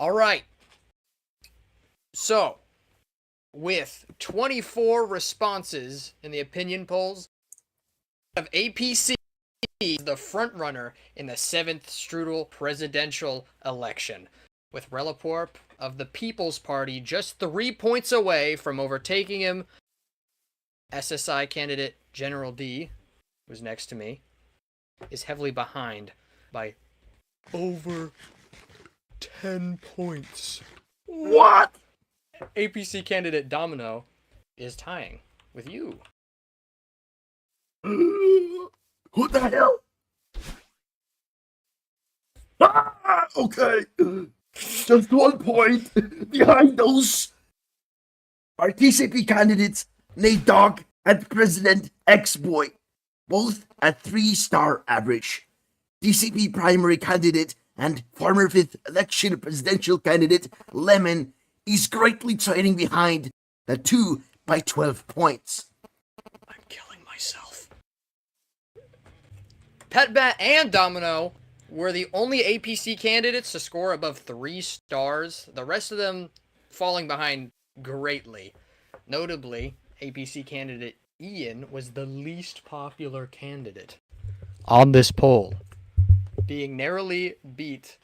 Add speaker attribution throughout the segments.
Speaker 1: All right. So, with 24 responses in the opinion polls, of APC the front runner in the 7th Strudel presidential election, with Relaporp of the People's Party just 3 points away from overtaking him. SSI candidate General D, who's next to me, is heavily behind by over 10 points.
Speaker 2: What?
Speaker 1: APC candidate Domino is tying with you.
Speaker 2: What the hell? Okay. Just 1 point behind those TCP candidates, Nate Dogg and President X-Boy, both at 3-star average. TCP primary candidate and former 5th election presidential candidate Lemon is greatly trailing behind the two by 12 points.
Speaker 1: I'm killing myself. Petbat and Domino were the only APC candidates to score above 3 stars, the rest of them falling behind greatly. Notably, APC candidate Ian was the least popular candidate on this poll, being narrowly beat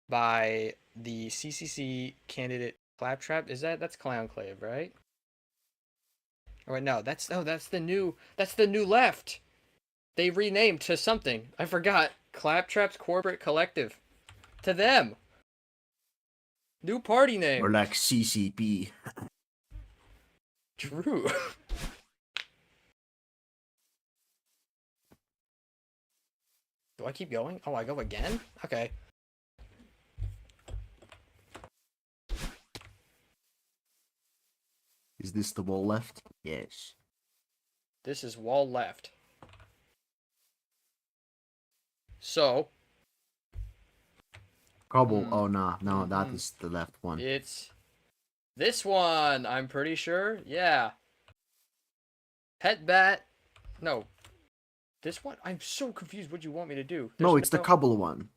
Speaker 1: by the CCC candidate Claptrap. That's Clownclave, right? Oh wait, no, that's the new left. They renamed to something. I forgot. Claptrap's Corporate Collective. To them. New party name.
Speaker 2: Or like CCP.
Speaker 1: True. Do I keep going? Oh, I go again? Okay.
Speaker 2: Is this the wall left? Yes.
Speaker 1: This is wall left. So.
Speaker 2: Cobble. Oh, no, that is the left one.
Speaker 1: It's this one, I'm pretty sure. Yeah. Petbat. No. This one? I'm so confused what you want me to do.
Speaker 2: No, it's the Cobble one.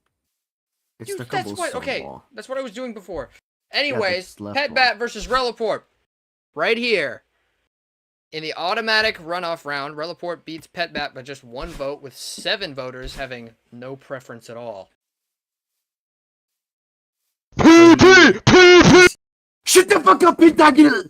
Speaker 2: It's the Cobble
Speaker 1: okay,
Speaker 2: wall.
Speaker 1: that's what I was doing before. Anyways,
Speaker 2: yeah,
Speaker 1: Petbat versus Relaporp. Right here. In the automatic runoff round, Relaporp beats Petbat by just 1 vote, with 7 voters having no preference at all.
Speaker 2: Shut the fuck up, Pentagonal!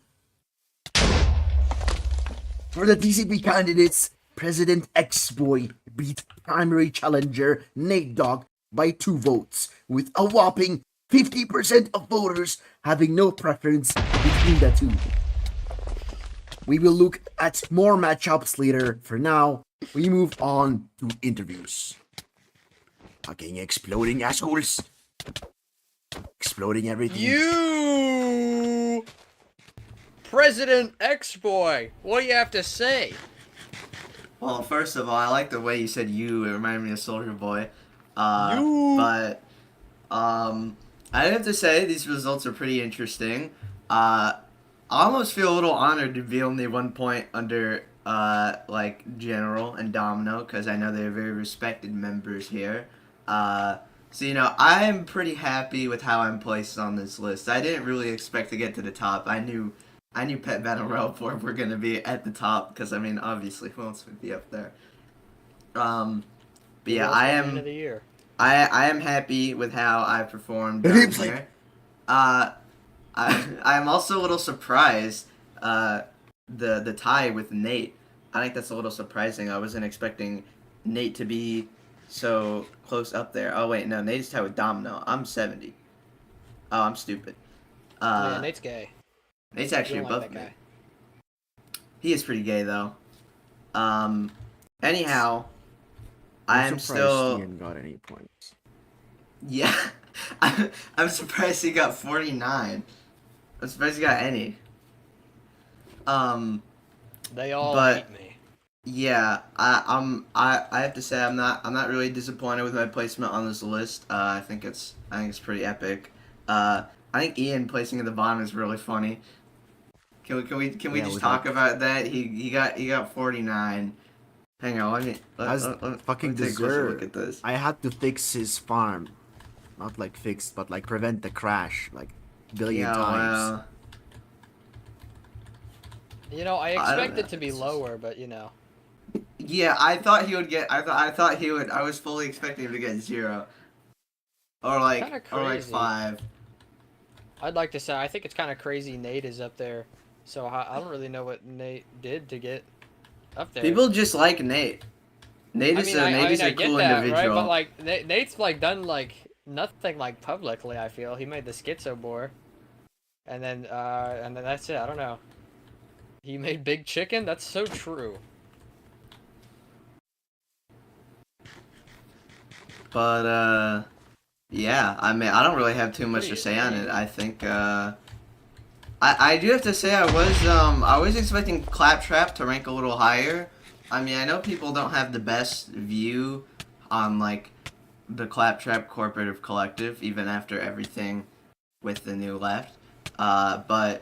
Speaker 2: For the TCP candidates, President X-Boy beat primary challenger Nate Dogg by 2 votes, with a whopping 50% of voters having no preference between the two. We will look at more matchups later. For now, we move on to interviews. Fucking exploding assholes. Exploding everything.
Speaker 1: You! President X-Boy, what do you have to say?
Speaker 3: Well, first of all, I like the way you said you. It reminded me of Soldier Boy. But I have to say these results are pretty interesting. I almost feel a little honored to be only 1 point under like General and Domino, because I know they're very respected members here. So I'm pretty happy with how I'm placed on this list. I didn't really expect to get to the top. I knew Petbat and Relaporp were gonna be at the top, because I mean obviously who else would be up there. But yeah, I am happy with how I performed down here. I'm also a little surprised the tie with Nate. I think that's a little surprising. I wasn't expecting Nate to be so close up there. Oh wait, no, Nate's tied with Domino. I'm 70. Oh, I'm stupid.
Speaker 1: Yeah, Nate's gay.
Speaker 3: Nate's actually above me. He is pretty gay though. Anyhow, I'm still.
Speaker 2: He hadn't got any points.
Speaker 3: Yeah, I'm surprised he got 49. I'm surprised he got any.
Speaker 1: They all hate me.
Speaker 3: Yeah, I have to say I'm not really disappointed with my placement on this list. I think it's pretty epic. I think Ian placing at the bottom is really funny. Can we just talk about that? He got 49. Hang on, let me
Speaker 2: fucking
Speaker 3: take a closer look at this.
Speaker 2: I had to fix his farm. not like fixed, but like prevent the crash like billion
Speaker 3: Yeah,
Speaker 2: times.
Speaker 3: well,
Speaker 1: You know, I
Speaker 3: I don't
Speaker 1: expect
Speaker 3: know.
Speaker 1: it to be
Speaker 3: It's just-
Speaker 1: lower, but you know.
Speaker 3: Yeah, I thought he would get. I thought he would. I was fully expecting him to get 0,
Speaker 1: Kinda
Speaker 3: or like
Speaker 1: crazy.
Speaker 3: 5.
Speaker 1: I'd like to say I think it's kind of crazy Nate is up there. So I don't really know what Nate did to get up there.
Speaker 3: People just like Nate. Nate
Speaker 1: I
Speaker 3: is
Speaker 1: mean,
Speaker 3: a
Speaker 1: I
Speaker 3: Nate is
Speaker 1: mean, I
Speaker 3: a
Speaker 1: get
Speaker 3: cool
Speaker 1: that,
Speaker 3: individual.
Speaker 1: right? But like Nate's like done like nothing like publicly. I feel he made the Schizo Boar, and then that's it. I don't know. He made Big Chicken. That's so true.
Speaker 3: But yeah. I mean, I don't really have too much to
Speaker 1: Pretty-
Speaker 3: say on
Speaker 1: pretty-
Speaker 3: it. I think I do have to say I was expecting Claptrap to rank a little higher. I mean, I know people don't have the best view on like the Claptrap Corporative Collective, even after everything with the new left. But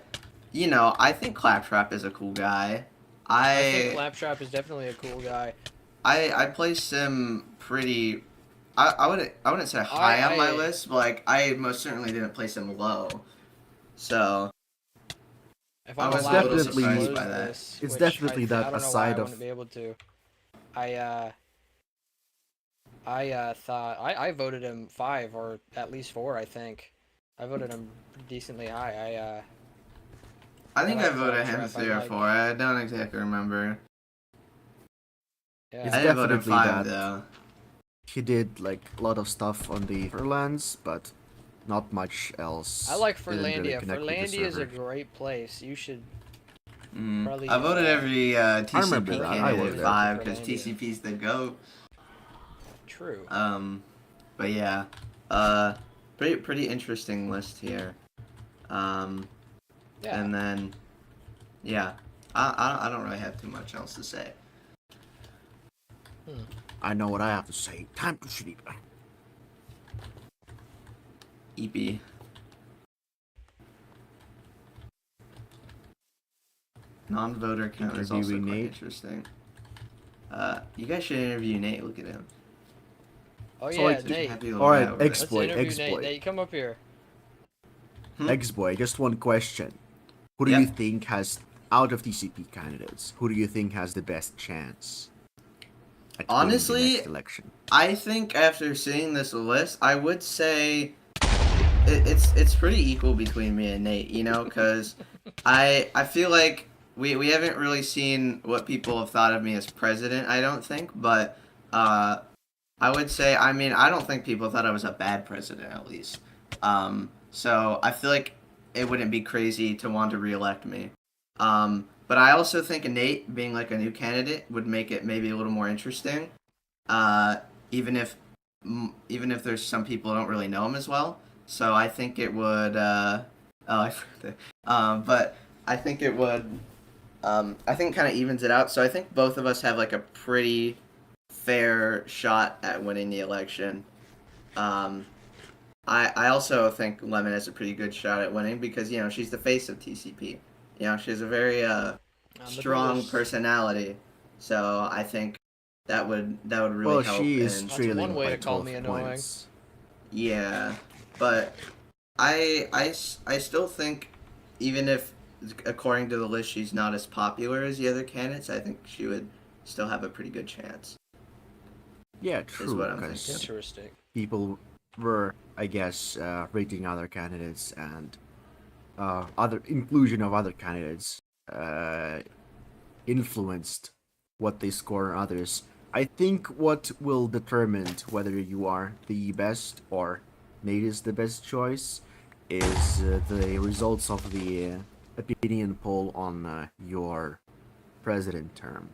Speaker 3: you know, I think Claptrap is a cool guy.
Speaker 1: I think
Speaker 3: I
Speaker 1: Claptrap is definitely a cool guy.
Speaker 3: I placed him pretty. I wouldn't say high on my
Speaker 1: I-
Speaker 3: list, but like I most certainly didn't place him low. So
Speaker 1: If
Speaker 3: I
Speaker 1: I'm
Speaker 3: was
Speaker 1: allowed to
Speaker 2: definitely-
Speaker 1: disclose
Speaker 3: by that.
Speaker 1: this,
Speaker 2: It's
Speaker 1: which
Speaker 2: definitely
Speaker 1: I
Speaker 2: that
Speaker 1: don't know
Speaker 2: aside
Speaker 1: why I
Speaker 2: of-
Speaker 1: wouldn't be able to. I thought I voted him 5 or at least 4. I think I voted him decently high.
Speaker 3: I think
Speaker 1: I
Speaker 3: I
Speaker 1: like
Speaker 3: voted him
Speaker 1: Claptrap,
Speaker 3: 3 or
Speaker 1: like-
Speaker 3: 4. I don't exactly remember.
Speaker 1: Yeah.
Speaker 2: It's
Speaker 3: I didn't vote him
Speaker 2: definitely
Speaker 3: 5
Speaker 2: that.
Speaker 3: though.
Speaker 2: He did like a lot of stuff on the Furlands, but not much else.
Speaker 1: I like
Speaker 2: Didn't really
Speaker 1: Furlandia.
Speaker 2: connect with the
Speaker 1: Furlandia is a
Speaker 2: server.
Speaker 1: great place. You should. Probably,
Speaker 3: I voted every
Speaker 2: remember
Speaker 3: TCP
Speaker 2: that. I
Speaker 3: candidate
Speaker 2: voted
Speaker 3: 5 because
Speaker 1: Furlandia.
Speaker 3: TCP's the GOAT.
Speaker 1: True.
Speaker 3: But yeah, pretty interesting list here.
Speaker 1: Yeah.
Speaker 3: And then, yeah, I don't really have too much else to say.
Speaker 2: I know what I have to say. Time to sleep.
Speaker 3: EP. Non-voter count is also
Speaker 2: Interviewing
Speaker 3: quite
Speaker 2: Nate.
Speaker 3: interesting. You guys should interview Nate. Look at him.
Speaker 1: Oh
Speaker 2: So,
Speaker 1: yeah,
Speaker 2: like,
Speaker 1: Nate.
Speaker 3: Happy little
Speaker 2: Alright,
Speaker 3: guy over there.
Speaker 1: Let's
Speaker 2: X-Boy,
Speaker 1: interview
Speaker 2: X-Boy.
Speaker 1: Nate. Nate, come up here.
Speaker 2: X-Boy, just one question. Who do
Speaker 3: Yeah.
Speaker 2: you think has, out of TCP candidates, who do you think has the best chance at winning the
Speaker 3: Honestly,
Speaker 2: next election?
Speaker 3: I think after seeing this list, I would say it's pretty equal between me and Nate. You know, because I feel like we haven't really seen what people have thought of me as president. I don't think, but I would say, I mean, I don't think people thought I was a bad president, at least. So I feel like it wouldn't be crazy to want to reelect me. But I also think Nate being like a new candidate would make it maybe a little more interesting. Even if there's some people who don't really know him as well. So I think it would. I forgot that. But I think it would. I think kind of evens it out. So I think both of us have like a pretty fair shot at winning the election. I also think Lemon has a pretty good shot at winning because, you know, she's the face of TCP. You know, she has a very strong
Speaker 1: biggest-
Speaker 3: personality. So I think that would really
Speaker 2: Well,
Speaker 3: help.
Speaker 2: she is
Speaker 3: in-
Speaker 1: That's
Speaker 2: trailing
Speaker 1: one way
Speaker 2: by
Speaker 1: to call
Speaker 2: 12
Speaker 1: me annoying.
Speaker 2: points.
Speaker 3: Yeah, but I still think, even if according to the list she's not as popular as the other candidates, I think she would still have a pretty good chance.
Speaker 2: Yeah, true,
Speaker 3: what I'm
Speaker 2: because
Speaker 3: thinking.
Speaker 1: Interesting.
Speaker 2: people were, I guess, rating other candidates and other inclusion of other candidates influenced what they score on others. I think what will determine whether you are the best or Nate is the best choice is the results of the opinion poll on your president term.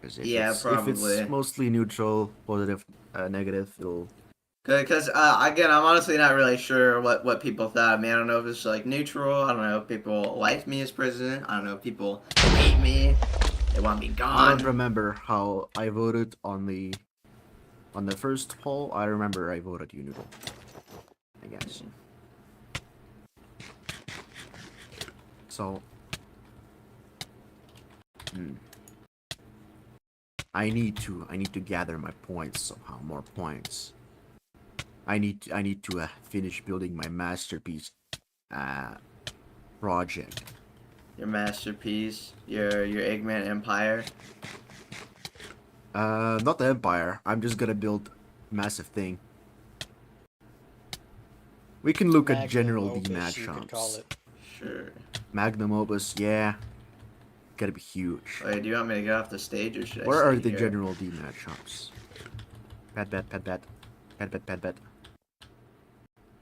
Speaker 2: 'Cause if
Speaker 3: Yeah,
Speaker 2: if
Speaker 3: probably.
Speaker 2: it's mostly neutral, positive, negative, it'll
Speaker 3: Because again, I'm honestly not really sure what people thought of me. I don't know if it's like neutral. I don't know if people like me as president. I don't know if people hate me. They want me
Speaker 2: I
Speaker 3: gone.
Speaker 2: don't remember how I voted on the first poll. I remember I voted you, Noodle. I guess. So, I need to gather my points somehow. More points. I need to finish building my masterpiece project.
Speaker 3: Your masterpiece, your Eggman Empire.
Speaker 2: Not the Empire. I'm just gonna build massive thing. We can look at
Speaker 1: Magnum
Speaker 2: General D
Speaker 1: opus, you could call
Speaker 2: matchups.
Speaker 1: it.
Speaker 3: Sure.
Speaker 2: Magnum Opus, yeah. Gotta be huge.
Speaker 3: Wait, do you want me to get off the stage or should I
Speaker 2: Where are
Speaker 3: stay
Speaker 2: the
Speaker 3: here?
Speaker 2: General D matchups? Pet bet, pet bet. Pet bet, pet bet.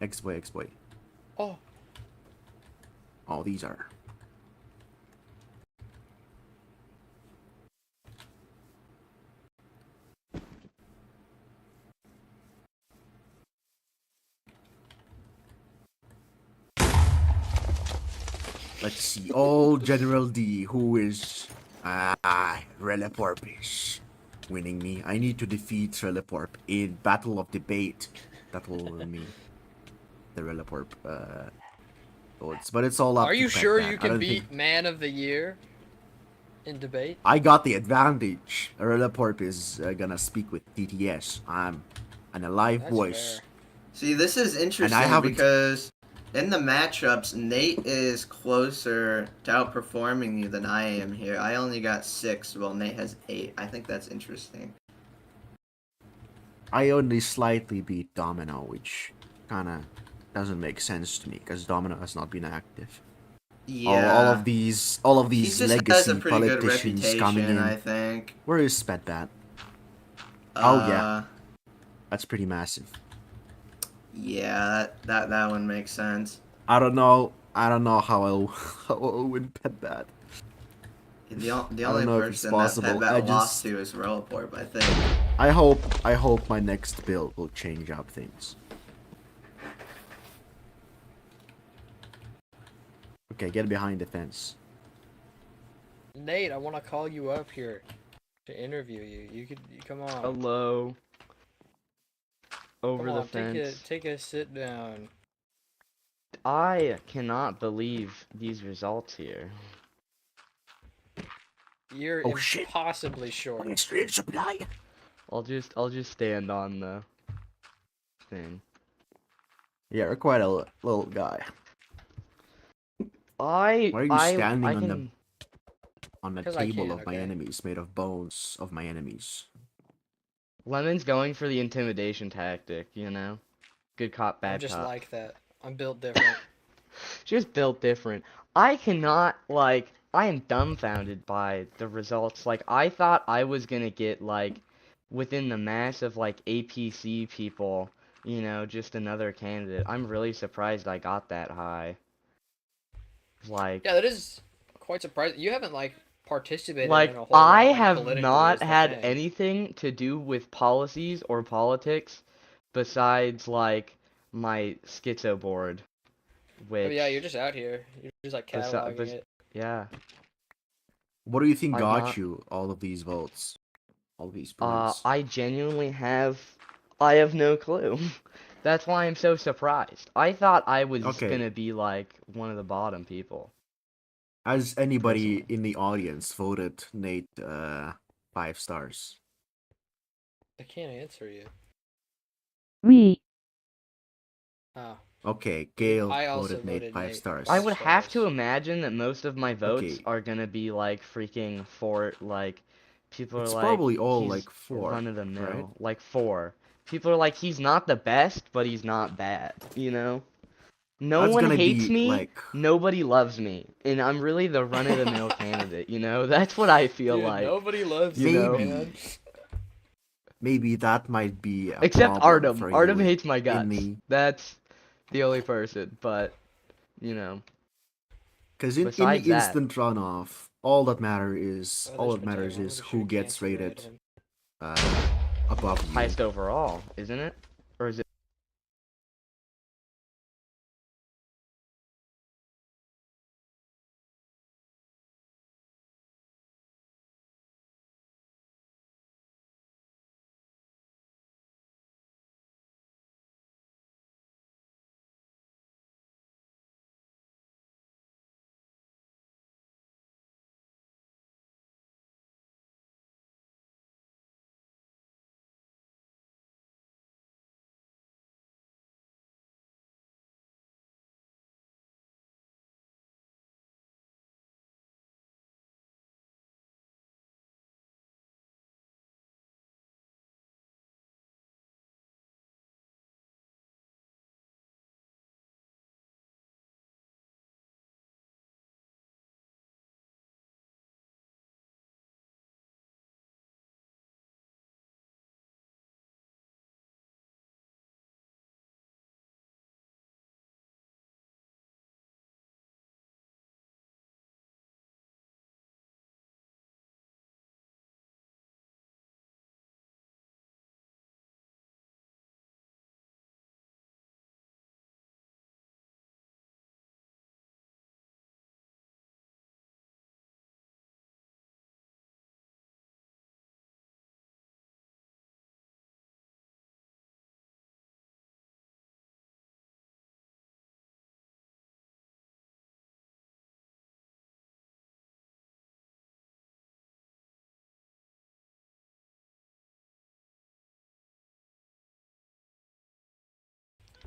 Speaker 2: X-boy, X-boy.
Speaker 1: Oh,
Speaker 2: Oh, these are. Let's see. Oh, General D, who is Reliporpish winning me. I need to defeat Reliporp in Battle of Debate. That will win me the Reliporp votes. But it's all up
Speaker 1: are
Speaker 2: to
Speaker 1: you
Speaker 2: Pet
Speaker 1: sure
Speaker 2: Bat.
Speaker 1: you
Speaker 2: I
Speaker 1: can
Speaker 2: don't
Speaker 1: beat
Speaker 2: think
Speaker 1: Man of the Year in debate?
Speaker 2: I got the advantage. Reliporp is gonna speak with TTS. I'm an alive
Speaker 1: That's
Speaker 2: voice.
Speaker 1: fair.
Speaker 3: See, this is interesting
Speaker 2: haven't-
Speaker 3: because in the matchups, Nate is closer to outperforming you than I am here. I only got 6, while Nate has 8. I think that's interesting.
Speaker 2: I only slightly beat Domino, which kinda doesn't make sense to me because Domino has not been active.
Speaker 3: Yeah.
Speaker 2: All of these
Speaker 3: he just has
Speaker 2: legacy
Speaker 3: a pretty good
Speaker 2: politicians coming
Speaker 3: reputation,
Speaker 2: in.
Speaker 3: I think.
Speaker 2: Where is Spetbat? Oh, yeah.
Speaker 3: Uh,
Speaker 2: That's pretty massive.
Speaker 3: Yeah, that one makes sense.
Speaker 2: I don't know how I'll, how I'll win Petbat.
Speaker 3: The only
Speaker 2: don't know if it's
Speaker 3: person that
Speaker 2: possible.
Speaker 3: Petbat
Speaker 2: I
Speaker 3: lost
Speaker 2: just-
Speaker 3: to is Reliporp, I think.
Speaker 2: I hope my next build will change up things. Okay, get behind the fence.
Speaker 1: Nate, I want to call you up here to interview you. You come on.
Speaker 4: Hello. Over
Speaker 1: Come
Speaker 4: the
Speaker 1: on,
Speaker 4: fence.
Speaker 1: take a sit down.
Speaker 4: I cannot believe these results here.
Speaker 1: You're
Speaker 2: Oh, shit.
Speaker 1: impossibly short.
Speaker 2: Extra supply.
Speaker 4: I'll just stand on the thing.
Speaker 2: Yeah, you're quite a little guy.
Speaker 4: Why
Speaker 2: are you standing on the-
Speaker 4: can...
Speaker 2: On the
Speaker 1: 'Cause I
Speaker 2: table
Speaker 1: can,
Speaker 2: of my
Speaker 1: okay?
Speaker 2: enemies, made of bones of my enemies.
Speaker 4: Lemon's going for the intimidation tactic, you know? Good cop, bad
Speaker 1: I'm just
Speaker 4: cop.
Speaker 1: like that. I'm built different.
Speaker 4: Just built different. I cannot, like, I am dumbfounded by the results. Like, I thought I was gonna get, like, within the mass of, like, APC people, you know, just another candidate. I'm really surprised I got that high. Like,
Speaker 1: Yeah, that is quite surprising. You haven't like participated
Speaker 4: like
Speaker 1: in a whole
Speaker 4: I
Speaker 1: lot, like,
Speaker 4: have
Speaker 1: politically
Speaker 4: not
Speaker 1: as the
Speaker 4: had
Speaker 1: king.
Speaker 4: anything to do with policies or politics besides, like, my schizo board. Which,
Speaker 1: Oh, yeah, you're just out here. You're just like
Speaker 4: Besi-
Speaker 1: cataloging
Speaker 4: bes-
Speaker 1: it.
Speaker 4: yeah.
Speaker 2: What do you think
Speaker 4: I'm
Speaker 2: got
Speaker 4: not-
Speaker 2: you all of these votes? All these points?
Speaker 4: I genuinely I have no clue. That's why I'm so surprised. I thought I was
Speaker 2: Okay.
Speaker 4: gonna be, like, one of the bottom people.
Speaker 2: Has anybody in the audience voted Nate 5 stars?
Speaker 1: I can't answer you.
Speaker 5: We.
Speaker 1: Oh.
Speaker 2: Okay, Gail
Speaker 1: I also
Speaker 2: voted Nate
Speaker 1: voted
Speaker 2: 5
Speaker 1: Nate.
Speaker 2: stars.
Speaker 4: I would have to
Speaker 1: stars.
Speaker 4: imagine that most of my votes
Speaker 2: Okay.
Speaker 4: are gonna be, like, freaking for, like, people
Speaker 2: It's
Speaker 4: are like,
Speaker 2: probably all,
Speaker 4: he's
Speaker 2: like, 4,
Speaker 4: run of the mill,
Speaker 2: right?
Speaker 4: like 4. People are like, he's not the best, but he's not bad, you know? No
Speaker 2: That's
Speaker 4: one
Speaker 2: gonna
Speaker 4: hates
Speaker 2: be,
Speaker 4: me,
Speaker 2: like-
Speaker 4: nobody loves me, and I'm really the run of the mill candidate, you know? That's what I feel
Speaker 1: Dude,
Speaker 4: like.
Speaker 1: nobody loves
Speaker 4: you
Speaker 1: you,
Speaker 4: know?
Speaker 1: man.
Speaker 2: Maybe that might be a
Speaker 4: Except
Speaker 2: problem
Speaker 4: Artem.
Speaker 2: for
Speaker 4: Artem
Speaker 2: you
Speaker 4: hates my
Speaker 2: in
Speaker 4: guts.
Speaker 2: the...
Speaker 4: That's the only person, but, you know.
Speaker 2: Because in
Speaker 4: Besides
Speaker 2: the
Speaker 4: that-
Speaker 2: instant runoff, all that
Speaker 1: Oh, there's
Speaker 2: matters
Speaker 1: Potato.
Speaker 2: is
Speaker 1: I'm
Speaker 2: who
Speaker 1: sure
Speaker 2: gets
Speaker 1: Cancer
Speaker 2: rated
Speaker 1: rated him.
Speaker 2: above you.
Speaker 4: Highest overall, isn't it? Or is it?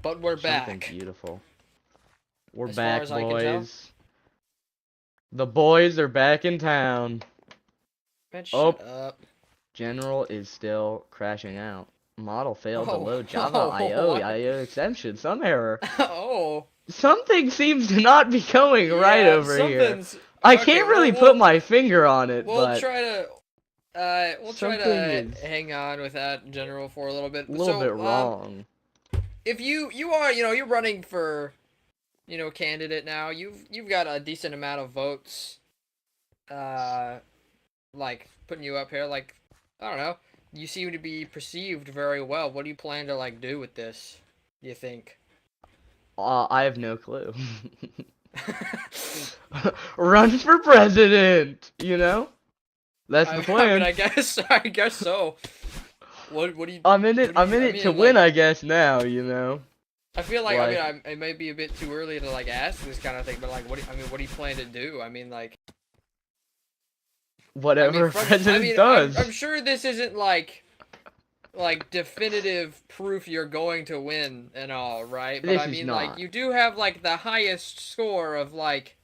Speaker 1: But we're
Speaker 4: Something
Speaker 1: back.
Speaker 4: beautiful. We're
Speaker 1: As far
Speaker 4: back,
Speaker 1: as I can tell.
Speaker 4: boys. The boys are back in town.
Speaker 1: Man,
Speaker 4: Oh.
Speaker 1: shut up.
Speaker 4: General is still crashing out. Model failed to
Speaker 1: Oh,
Speaker 4: load Java
Speaker 1: oh,
Speaker 4: IO,
Speaker 1: what?
Speaker 4: IO exception, some error.
Speaker 1: Oh.
Speaker 4: Something seems to not be going right
Speaker 1: Yeah,
Speaker 4: over here.
Speaker 1: something's...
Speaker 4: I
Speaker 1: Okay,
Speaker 4: can't really
Speaker 1: we'll-
Speaker 4: put my finger on it,
Speaker 1: We'll
Speaker 4: but
Speaker 1: try to... we'll try
Speaker 4: something
Speaker 1: to
Speaker 4: is
Speaker 1: hang on with that in general for a little bit.
Speaker 4: a little
Speaker 1: So,
Speaker 4: bit wrong.
Speaker 1: If you are, you're running for, candidate now. You've got a decent amount of votes. Like putting you up here. Like, I don't know. You seem to be perceived very well. What do you plan to like do with this? Do you think?
Speaker 4: I have no clue. Run for president, you know? That's the
Speaker 1: I
Speaker 4: plan.
Speaker 1: mean, I guess so. What do you?
Speaker 4: I'm in it.
Speaker 1: what do
Speaker 4: I'm
Speaker 1: you-
Speaker 4: in
Speaker 1: I
Speaker 4: it
Speaker 1: mean,
Speaker 4: to
Speaker 1: like,
Speaker 4: win, I guess. Now, you know.
Speaker 1: I feel like,
Speaker 4: Like-
Speaker 1: it may be a bit too early to like ask this kind of thing, but like, what do you plan to do? I mean, like,
Speaker 4: Whatever
Speaker 1: from-
Speaker 4: president does.
Speaker 1: I'm sure this isn't like definitive proof you're going to win and all, right? But
Speaker 4: This
Speaker 1: I
Speaker 4: is
Speaker 1: mean,
Speaker 4: not.
Speaker 1: like, you do have like the highest score of like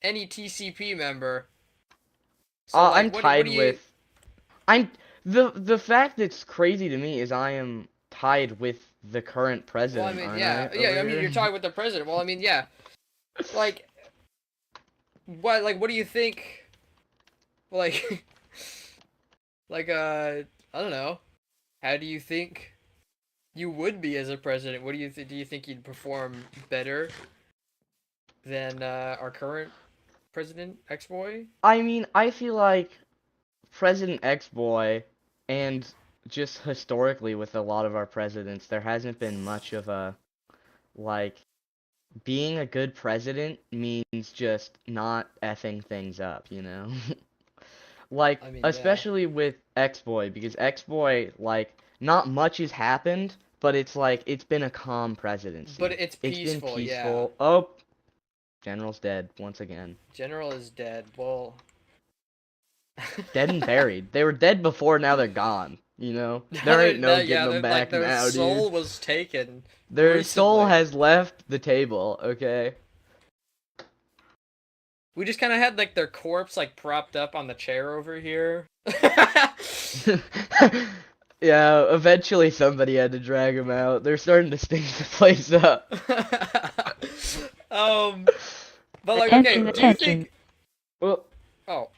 Speaker 1: any TCP member. So, like,
Speaker 4: I'm
Speaker 1: what
Speaker 4: tied
Speaker 1: do you-
Speaker 4: with. I'm the fact that's crazy to me is I am tied with the current
Speaker 1: Well,
Speaker 4: president.
Speaker 1: I mean,
Speaker 4: aren't
Speaker 1: yeah,
Speaker 4: I,
Speaker 1: yeah.
Speaker 4: over
Speaker 1: I mean,
Speaker 4: here?
Speaker 1: you're talking with the president. Well, I mean, yeah. Like, what do you think? Like, I don't know. How do you think you would be as a president? What do you do? You think you'd perform better than our current president, X-Boy?
Speaker 4: I mean, I feel like President X-Boy, and just historically with a lot of our presidents, there hasn't been much of a, like, being a good president means just not effing things up, you know? Like,
Speaker 1: I mean, yeah.
Speaker 4: especially with X-Boy, because X-Boy, like, not much has happened, but it's like, it's been a calm presidency.
Speaker 1: But it's
Speaker 4: It's
Speaker 1: peaceful,
Speaker 4: been
Speaker 1: yeah.
Speaker 4: peaceful. Oh, General's dead once again.
Speaker 1: General is dead. Well,
Speaker 4: Dead and buried. They were dead before, now they're gone. You know? There ain't no getting them back
Speaker 1: their
Speaker 4: now,
Speaker 1: soul
Speaker 4: dude.
Speaker 1: was taken.
Speaker 4: Their soul
Speaker 1: recently.
Speaker 4: has left the table, okay?
Speaker 1: We just kind of had like their corpse like propped up on the chair over here.
Speaker 4: Yeah, eventually somebody had to drag him out. They're starting to stink the place up.
Speaker 1: But like, okay,
Speaker 5: Attention,
Speaker 1: do you
Speaker 5: attention.
Speaker 1: think?
Speaker 4: Well,
Speaker 1: Oh,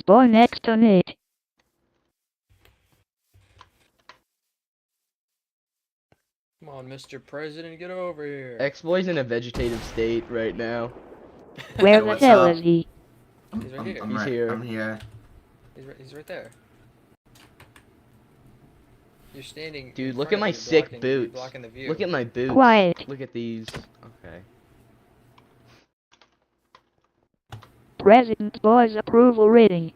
Speaker 5: Boy next to Nate.
Speaker 1: come on, Mr. President, get over here.
Speaker 4: X-Boy's in a vegetative state right now.
Speaker 5: Where the
Speaker 3: what's
Speaker 5: hell
Speaker 3: up?
Speaker 5: is he?
Speaker 1: He's right here.
Speaker 4: He's here.
Speaker 3: I'm here.
Speaker 1: He's right there. You're standing.
Speaker 4: Dude,
Speaker 1: in
Speaker 4: look
Speaker 1: front
Speaker 4: at
Speaker 1: of
Speaker 4: my
Speaker 1: you,
Speaker 4: sick
Speaker 1: you're
Speaker 4: boots.
Speaker 1: blocking the view.
Speaker 4: Look at my boots.
Speaker 5: Quiet.
Speaker 4: Look at these. Okay.
Speaker 5: President Boy's approval rating.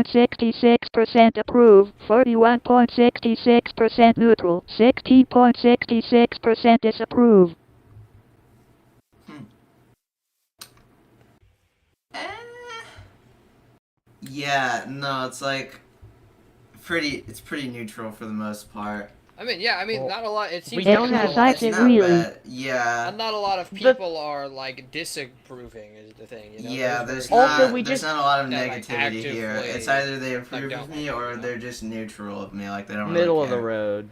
Speaker 5: %41.66% approve, 41.66% neutral, 16.66% disapprove.
Speaker 3: Yeah, no, it's like it's pretty neutral for the most part.
Speaker 1: I mean, yeah. I mean,
Speaker 4: Well,
Speaker 1: not a lot. It seems
Speaker 4: we
Speaker 1: like
Speaker 4: don't
Speaker 1: not
Speaker 4: have
Speaker 1: a lot-
Speaker 3: It's
Speaker 5: Decisive
Speaker 3: not
Speaker 5: really.
Speaker 3: bad. Yeah.
Speaker 1: not a lot of people are like disapproving is the thing. You know?
Speaker 3: Yeah, there's
Speaker 1: very-
Speaker 4: Also,
Speaker 3: not
Speaker 4: we
Speaker 3: there's
Speaker 4: just-
Speaker 3: not a lot of
Speaker 1: that, like,
Speaker 3: negativity here.
Speaker 1: actively,
Speaker 3: It's either they approve
Speaker 1: don't
Speaker 3: of me
Speaker 1: like it,
Speaker 3: or
Speaker 1: you know?
Speaker 3: they're just neutral of me, like they don't
Speaker 4: Middle
Speaker 3: really
Speaker 4: of the
Speaker 3: care.
Speaker 4: road.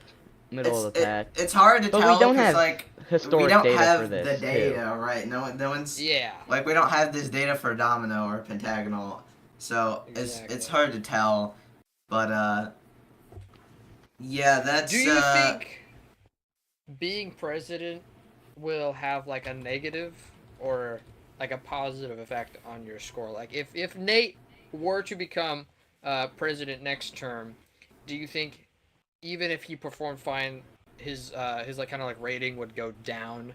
Speaker 4: Middle of the pack.
Speaker 3: It's hard to
Speaker 4: But we
Speaker 3: tell
Speaker 4: don't
Speaker 3: because
Speaker 4: have
Speaker 3: like we
Speaker 4: Historic
Speaker 3: don't
Speaker 4: data
Speaker 3: have
Speaker 4: for this,
Speaker 3: the data,
Speaker 4: too.
Speaker 3: right? No one's
Speaker 1: Yeah.
Speaker 3: like we don't have this data for domino or pentagonal, so it's
Speaker 1: Exactly.
Speaker 3: hard to tell. But yeah, that's
Speaker 1: Do you think being president will have like a negative or like a positive effect on your score? Like if Nate were to become president next term, do you think even if he performed fine, his like kind of like rating would go down?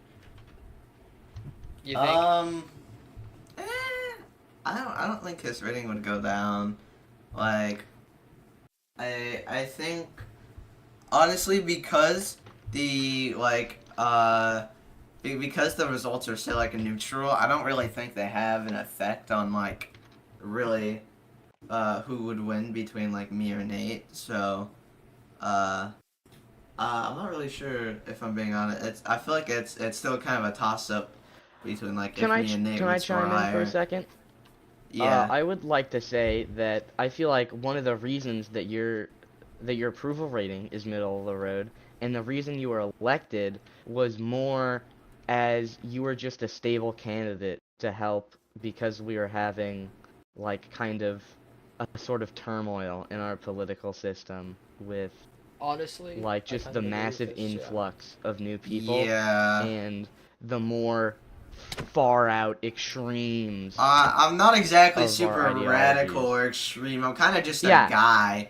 Speaker 1: You think?
Speaker 3: I don't think his rating would go down. Like, I think honestly because because the results are so like neutral, I don't really think they have an effect on like really who would win between like me or Nate. So I'm not really sure if I'm being honest. I feel like it's still kind of a toss up between like
Speaker 4: Can
Speaker 3: if me and Nate
Speaker 4: can
Speaker 3: would
Speaker 4: I
Speaker 3: score
Speaker 4: chime in for
Speaker 3: higher.
Speaker 4: a second?
Speaker 3: Yeah.
Speaker 4: I would like to say that I feel like one of the reasons that your approval rating is middle of the road, and the reason you were elected was more as you were just a stable candidate to help because we were having like kind of a sort of turmoil in our political system with
Speaker 1: Honestly,
Speaker 4: like
Speaker 1: I
Speaker 4: just
Speaker 1: kind
Speaker 4: the
Speaker 1: of agree with
Speaker 4: massive
Speaker 1: this, yeah.
Speaker 4: influx of new people
Speaker 3: Yeah.
Speaker 4: and the more far out extremes.
Speaker 3: I'm not exactly
Speaker 4: Of our
Speaker 3: super
Speaker 4: ideologies.
Speaker 3: radical or extreme. I'm kind of just a
Speaker 4: Yeah.
Speaker 3: guy.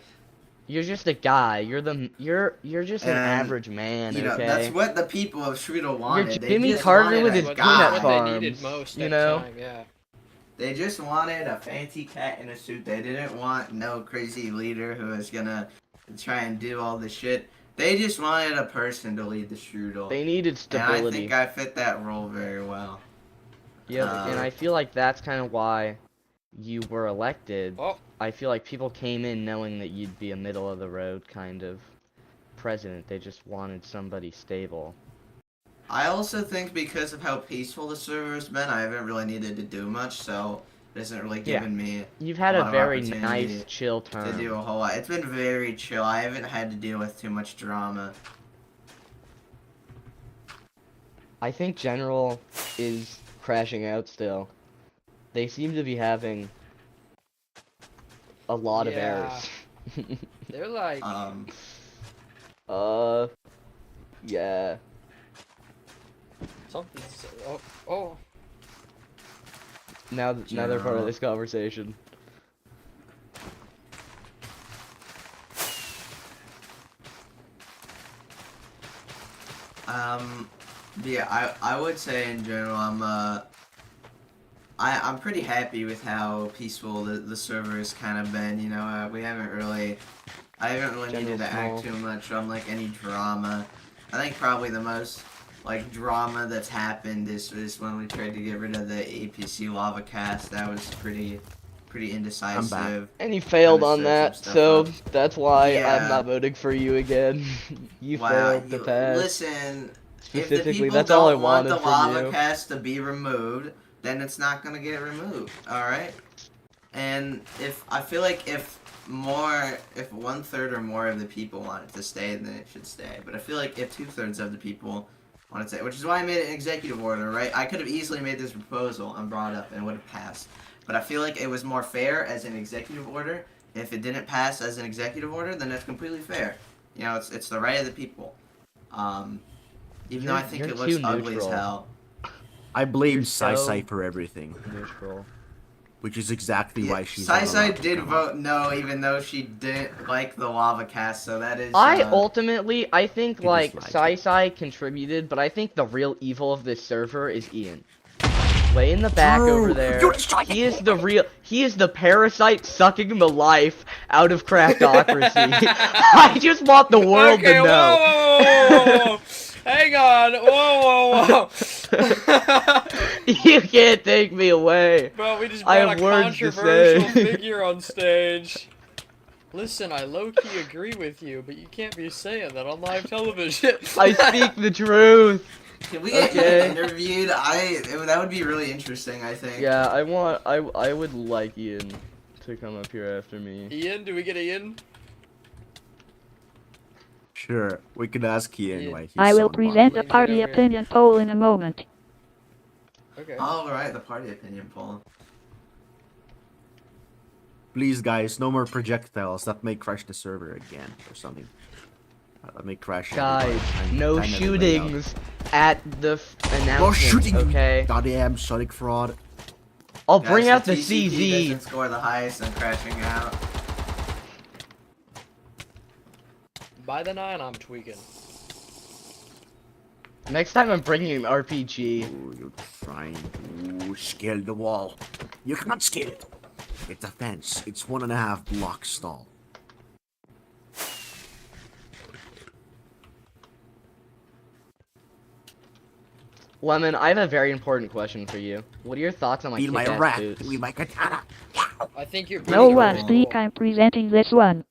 Speaker 4: You're just a guy. You're just an
Speaker 3: And,
Speaker 4: average man,
Speaker 3: You know,
Speaker 4: okay?
Speaker 3: that's what the people of Strudel wanted. They
Speaker 4: Jimmy
Speaker 3: just
Speaker 4: Carter
Speaker 3: wanted
Speaker 4: with
Speaker 3: a
Speaker 4: his
Speaker 1: What,
Speaker 4: peanut
Speaker 3: guy.
Speaker 1: what they needed
Speaker 4: farms,
Speaker 1: most
Speaker 4: you
Speaker 1: at
Speaker 4: know?
Speaker 1: the time, yeah.
Speaker 3: They just wanted a fancy cat in a suit. They didn't want no crazy leader who was gonna try and do all the shit. They just wanted a person to lead the Strudel.
Speaker 4: They needed
Speaker 3: And
Speaker 4: stability.
Speaker 3: I think I fit that role very well.
Speaker 4: Yep, and I feel like that's kind of why you were elected.
Speaker 1: Oh,
Speaker 4: I feel like people came in knowing that you'd be a middle of the road kind of president. They just wanted somebody stable.
Speaker 3: I also think because of how peaceful the server's been, I haven't really needed to do much, so it hasn't really
Speaker 4: Yeah.
Speaker 3: given me
Speaker 4: You've had
Speaker 3: a
Speaker 4: a
Speaker 3: lot of
Speaker 4: very
Speaker 3: opportunity
Speaker 4: nice, chill
Speaker 3: to
Speaker 4: term.
Speaker 3: do a whole lot. It's been very chill. I haven't had to deal with too much drama.
Speaker 4: I think General is crashing out still. They seem to be having a lot of
Speaker 1: Yeah.
Speaker 4: errors.
Speaker 1: they're like,
Speaker 4: Yeah.
Speaker 1: something's, oh.
Speaker 4: Now they're part of
Speaker 3: General.
Speaker 4: this conversation.
Speaker 3: Yeah, I would say in general, I'm pretty happy with how peaceful the server has kind of been. You know, I haven't really needed to act too much on like any drama. I think probably the most like drama that's happened is when we tried to get rid of the APC lava cast. That was pretty indecisive.
Speaker 4: And you failed
Speaker 3: Kinda
Speaker 4: on
Speaker 3: stirred
Speaker 4: that,
Speaker 3: some stuff
Speaker 4: so
Speaker 3: up.
Speaker 4: that's why
Speaker 3: Yeah.
Speaker 4: I'm not voting for you again. You failed the pass.
Speaker 3: Listen, if the
Speaker 4: Specifically,
Speaker 3: people
Speaker 4: that's all I
Speaker 3: don't want the
Speaker 4: wanted from
Speaker 3: lava
Speaker 4: you.
Speaker 3: cast to be removed, then it's not gonna get removed. All right. And I feel like if 1/3 or more of the people want it to stay, then it should stay. But I feel like if 2/3 of the people want it to stay, which is why I made an executive order, right? I could have easily made this proposal and brought it up and it would have passed. But I feel like it was more fair as an executive order. If it didn't pass as an executive order, then it's completely fair. You know, it's the right of the people. Even though I think
Speaker 4: You're
Speaker 3: it looks
Speaker 4: too
Speaker 3: ugly as
Speaker 4: neutral.
Speaker 3: hell.
Speaker 2: I blame
Speaker 4: You're
Speaker 2: Sai
Speaker 4: so-
Speaker 2: for everything,
Speaker 4: Neutral.
Speaker 2: which is exactly why she's.
Speaker 3: Sai
Speaker 2: not allowed to
Speaker 3: did
Speaker 2: come
Speaker 3: vote
Speaker 2: up.
Speaker 3: no, even though she didn't like the lava cast. So that is.
Speaker 4: I ultimately, I think
Speaker 2: He
Speaker 4: like
Speaker 2: disliked
Speaker 4: Sai contributed, but I think the real evil of this server is Ian. Way in the back
Speaker 2: True.
Speaker 4: over there.
Speaker 2: You're disliking
Speaker 4: He is the parasite sucking the life out of Craftocracy. I just want the world
Speaker 1: Okay,
Speaker 4: to
Speaker 1: whoa,
Speaker 4: know.
Speaker 1: whoa, whoa, whoa, whoa. Hang on, whoa, whoa.
Speaker 4: You can't take me away.
Speaker 1: Bro, we just
Speaker 4: I
Speaker 1: brought
Speaker 4: have
Speaker 1: a
Speaker 4: words to
Speaker 1: controversial
Speaker 4: say.
Speaker 1: figure on stage. Listen, I low-key agree with you, but you can't be saying that on live television.
Speaker 4: I speak the truth.
Speaker 3: Can we get
Speaker 4: Okay.
Speaker 3: him interviewed? That would be really interesting. I think.
Speaker 4: Yeah, I would like Ian to come up here after me.
Speaker 1: Ian, do we get Ian?
Speaker 2: Sure, we could ask Ian
Speaker 1: Yeah.
Speaker 2: why he's
Speaker 5: I
Speaker 2: so
Speaker 5: will present a
Speaker 2: unpopular.
Speaker 5: party opinion poll in a moment.
Speaker 1: Okay.
Speaker 3: All right, the party opinion poll.
Speaker 2: Please, guys, no more projectiles that may crash the server again or something. That may crash.
Speaker 4: Guys,
Speaker 2: everybody.
Speaker 4: no
Speaker 2: Time everybody out.
Speaker 4: shootings at the announcement,
Speaker 2: No shooting, you
Speaker 4: okay?
Speaker 2: goddamn Sonic fraud.
Speaker 4: I'll
Speaker 3: Guys,
Speaker 4: bring out the
Speaker 3: TCP
Speaker 4: CZ.
Speaker 3: doesn't score the highest and crashing out.
Speaker 1: By the 9, I'm tweaking.
Speaker 4: Next time I'm bringing an RPG.
Speaker 2: Oh, you're trying to scale the wall. You cannot scale it. It's a fence. It's 1.5 blocks tall.
Speaker 4: Lemon, I have a very important question for you. What are your thoughts on my
Speaker 2: Feel my
Speaker 4: kick-ass
Speaker 2: wrath
Speaker 4: boots?
Speaker 2: with my katana.
Speaker 1: I think you're
Speaker 5: No
Speaker 1: pretty
Speaker 5: one
Speaker 1: cool.
Speaker 5: speak, I'm presenting this one.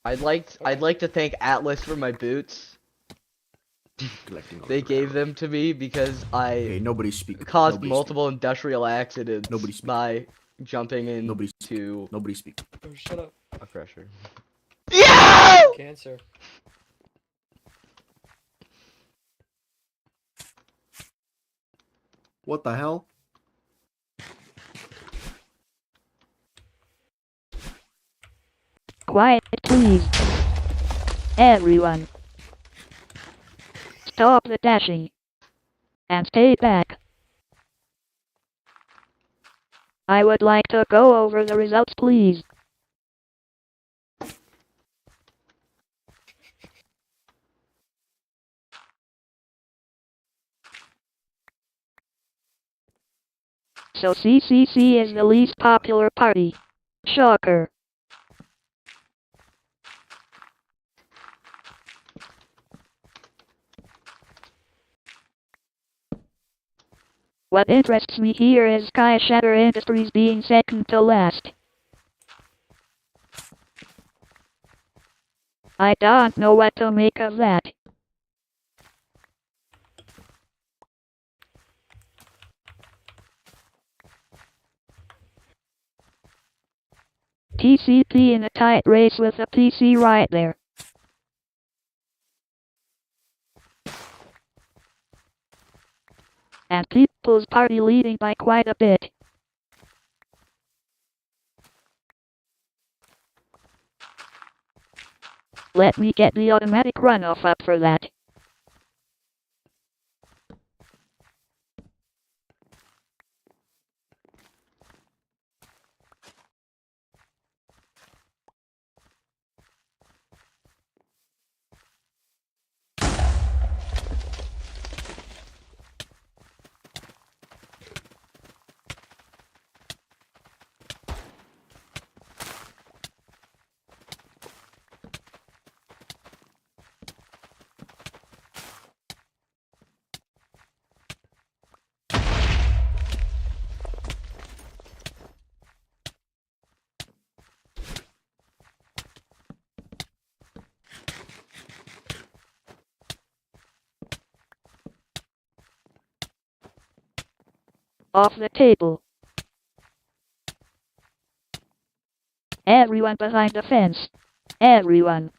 Speaker 4: I'd like to thank Atlas for my boots.
Speaker 2: Collecting all
Speaker 4: They
Speaker 2: the
Speaker 4: gave
Speaker 2: railroad.
Speaker 4: them to me because I
Speaker 2: Okay, nobody speak.
Speaker 4: caused
Speaker 2: Nobody
Speaker 4: multiple industrial accidents
Speaker 2: Nobody speak.
Speaker 4: by jumping
Speaker 2: Nobody speak.
Speaker 4: into
Speaker 2: Nobody speak.
Speaker 1: Oh, shut up.
Speaker 4: a crusher.
Speaker 1: Cancer.
Speaker 2: What the hell?
Speaker 5: Quiet, please. Everyone. Stop the dashing. And stay back. I would like to go over the results, please. So CCC is the least popular party. Shocker. What interests me here is Sky Shatter Industries being second to last. I don't know what to make of that. TCP in a tight race with a PC right there. And People's Party leading by quite a bit. Let me get the automatic runoff up for that. Off the table. Everyone behind the fence. Everyone.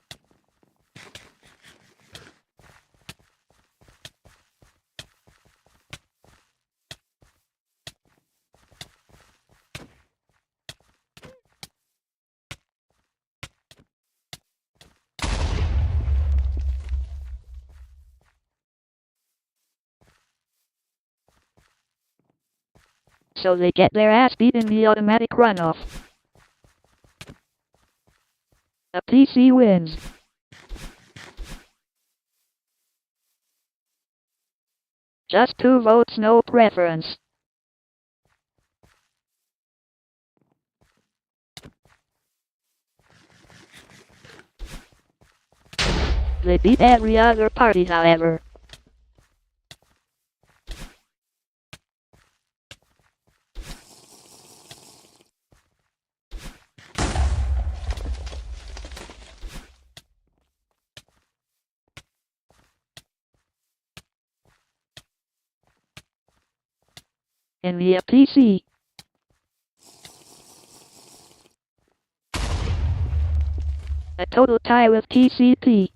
Speaker 5: So they get their ass beat in the automatic runoff. The PC wins. Just 2 votes, no preference. They beat every other party, however. In the PC. A total tie with TCP.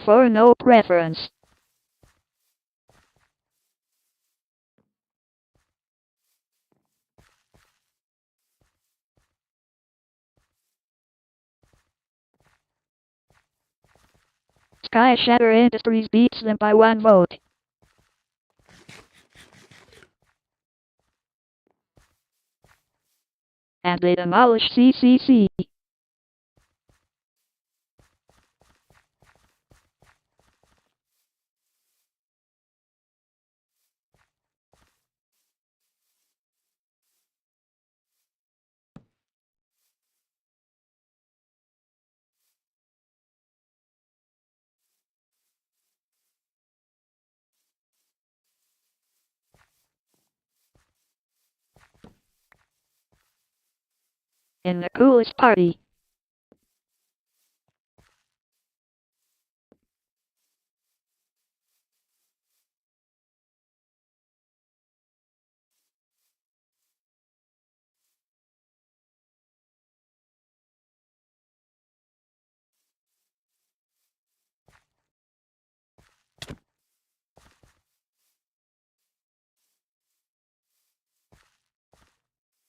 Speaker 5: For no preference. Sky Shatter Industries beats them by 1 vote. And they demolish CCC. In the coolest party.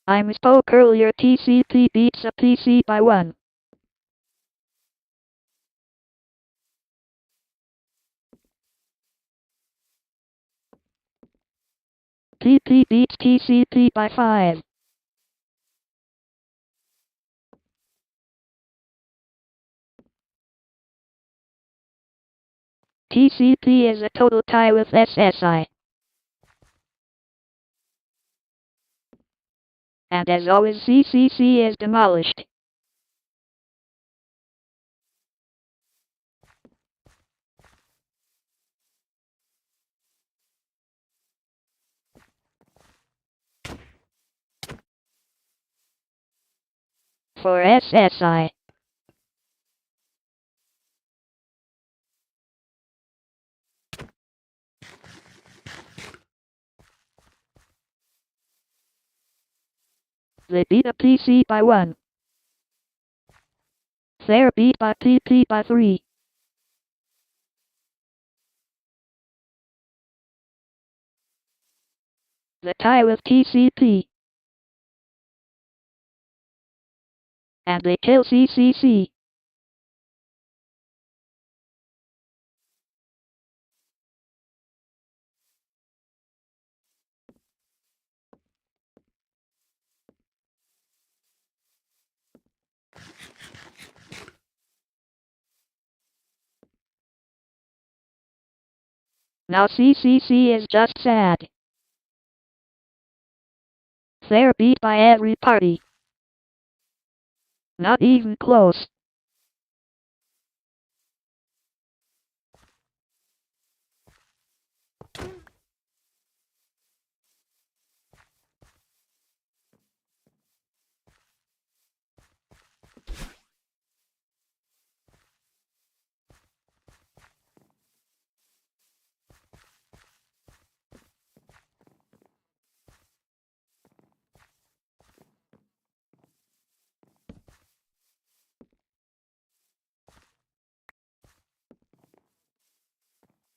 Speaker 5: I misspoke earlier. TCP beats a PC by 1. TP beats TCP by 5. TCP is a total tie with SSI. And as always, CCC is demolished. For SSI. They beat a PC by 1. They're beat by PP by 3. The tie with TCP. And they kill CCC. Now CCC is just sad. They're beat by every party. Not even close.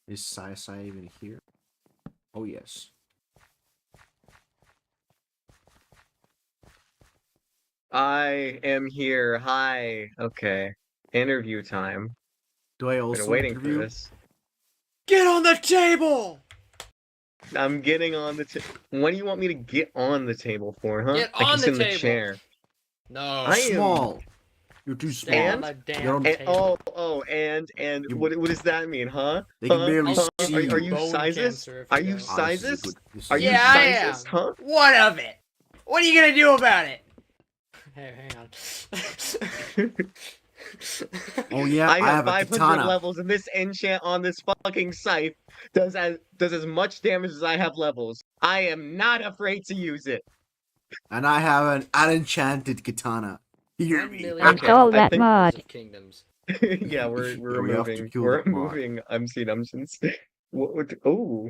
Speaker 2: Is Sai even here? Oh, yes.
Speaker 6: I am here. Hi. Okay. Interview time.
Speaker 2: Do I
Speaker 6: Been
Speaker 2: also
Speaker 6: waiting
Speaker 2: interview?
Speaker 6: for this.
Speaker 1: Get on the table!
Speaker 6: I'm getting on the What do you want me to get on the table for, huh?
Speaker 1: Get
Speaker 6: I can
Speaker 1: on
Speaker 6: sit
Speaker 1: the
Speaker 6: in the
Speaker 1: table.
Speaker 6: chair.
Speaker 1: No.
Speaker 6: I am-
Speaker 2: Small. You're too small.
Speaker 1: Stay on
Speaker 6: And-
Speaker 1: the
Speaker 2: You're
Speaker 1: damn
Speaker 2: on-
Speaker 1: table.
Speaker 6: And
Speaker 2: You-
Speaker 6: what does that mean, huh?
Speaker 2: They can
Speaker 6: Huh?
Speaker 2: barely
Speaker 6: Huh?
Speaker 2: see
Speaker 6: Are
Speaker 2: you.
Speaker 6: you
Speaker 1: Bone
Speaker 6: sizes?
Speaker 1: cancer if
Speaker 6: Are
Speaker 1: you
Speaker 6: you
Speaker 1: don't.
Speaker 2: Ah, this is a
Speaker 6: sizes?
Speaker 2: good- this is
Speaker 6: Are
Speaker 2: a
Speaker 6: you
Speaker 2: good-
Speaker 1: Yeah, I am.
Speaker 6: sizes, huh?
Speaker 1: What of it? What are you gonna do about it? Hey, hang on.
Speaker 2: Oh yeah,
Speaker 6: I have
Speaker 2: a
Speaker 6: 500
Speaker 2: katana.
Speaker 6: levels, and this enchant on this fucking scythe does as much damage as I have levels. I am not afraid to use it.
Speaker 2: And I have an unenchanted katana. Hear
Speaker 1: 1
Speaker 2: me.
Speaker 1: million
Speaker 5: Install
Speaker 6: I
Speaker 5: that
Speaker 6: think-
Speaker 5: mod.
Speaker 1: of kingdoms.
Speaker 6: Yeah, we're
Speaker 2: Yeah, we have to
Speaker 6: removing
Speaker 2: kill
Speaker 6: we're
Speaker 2: that mod.
Speaker 6: removing Dungeons. Oh,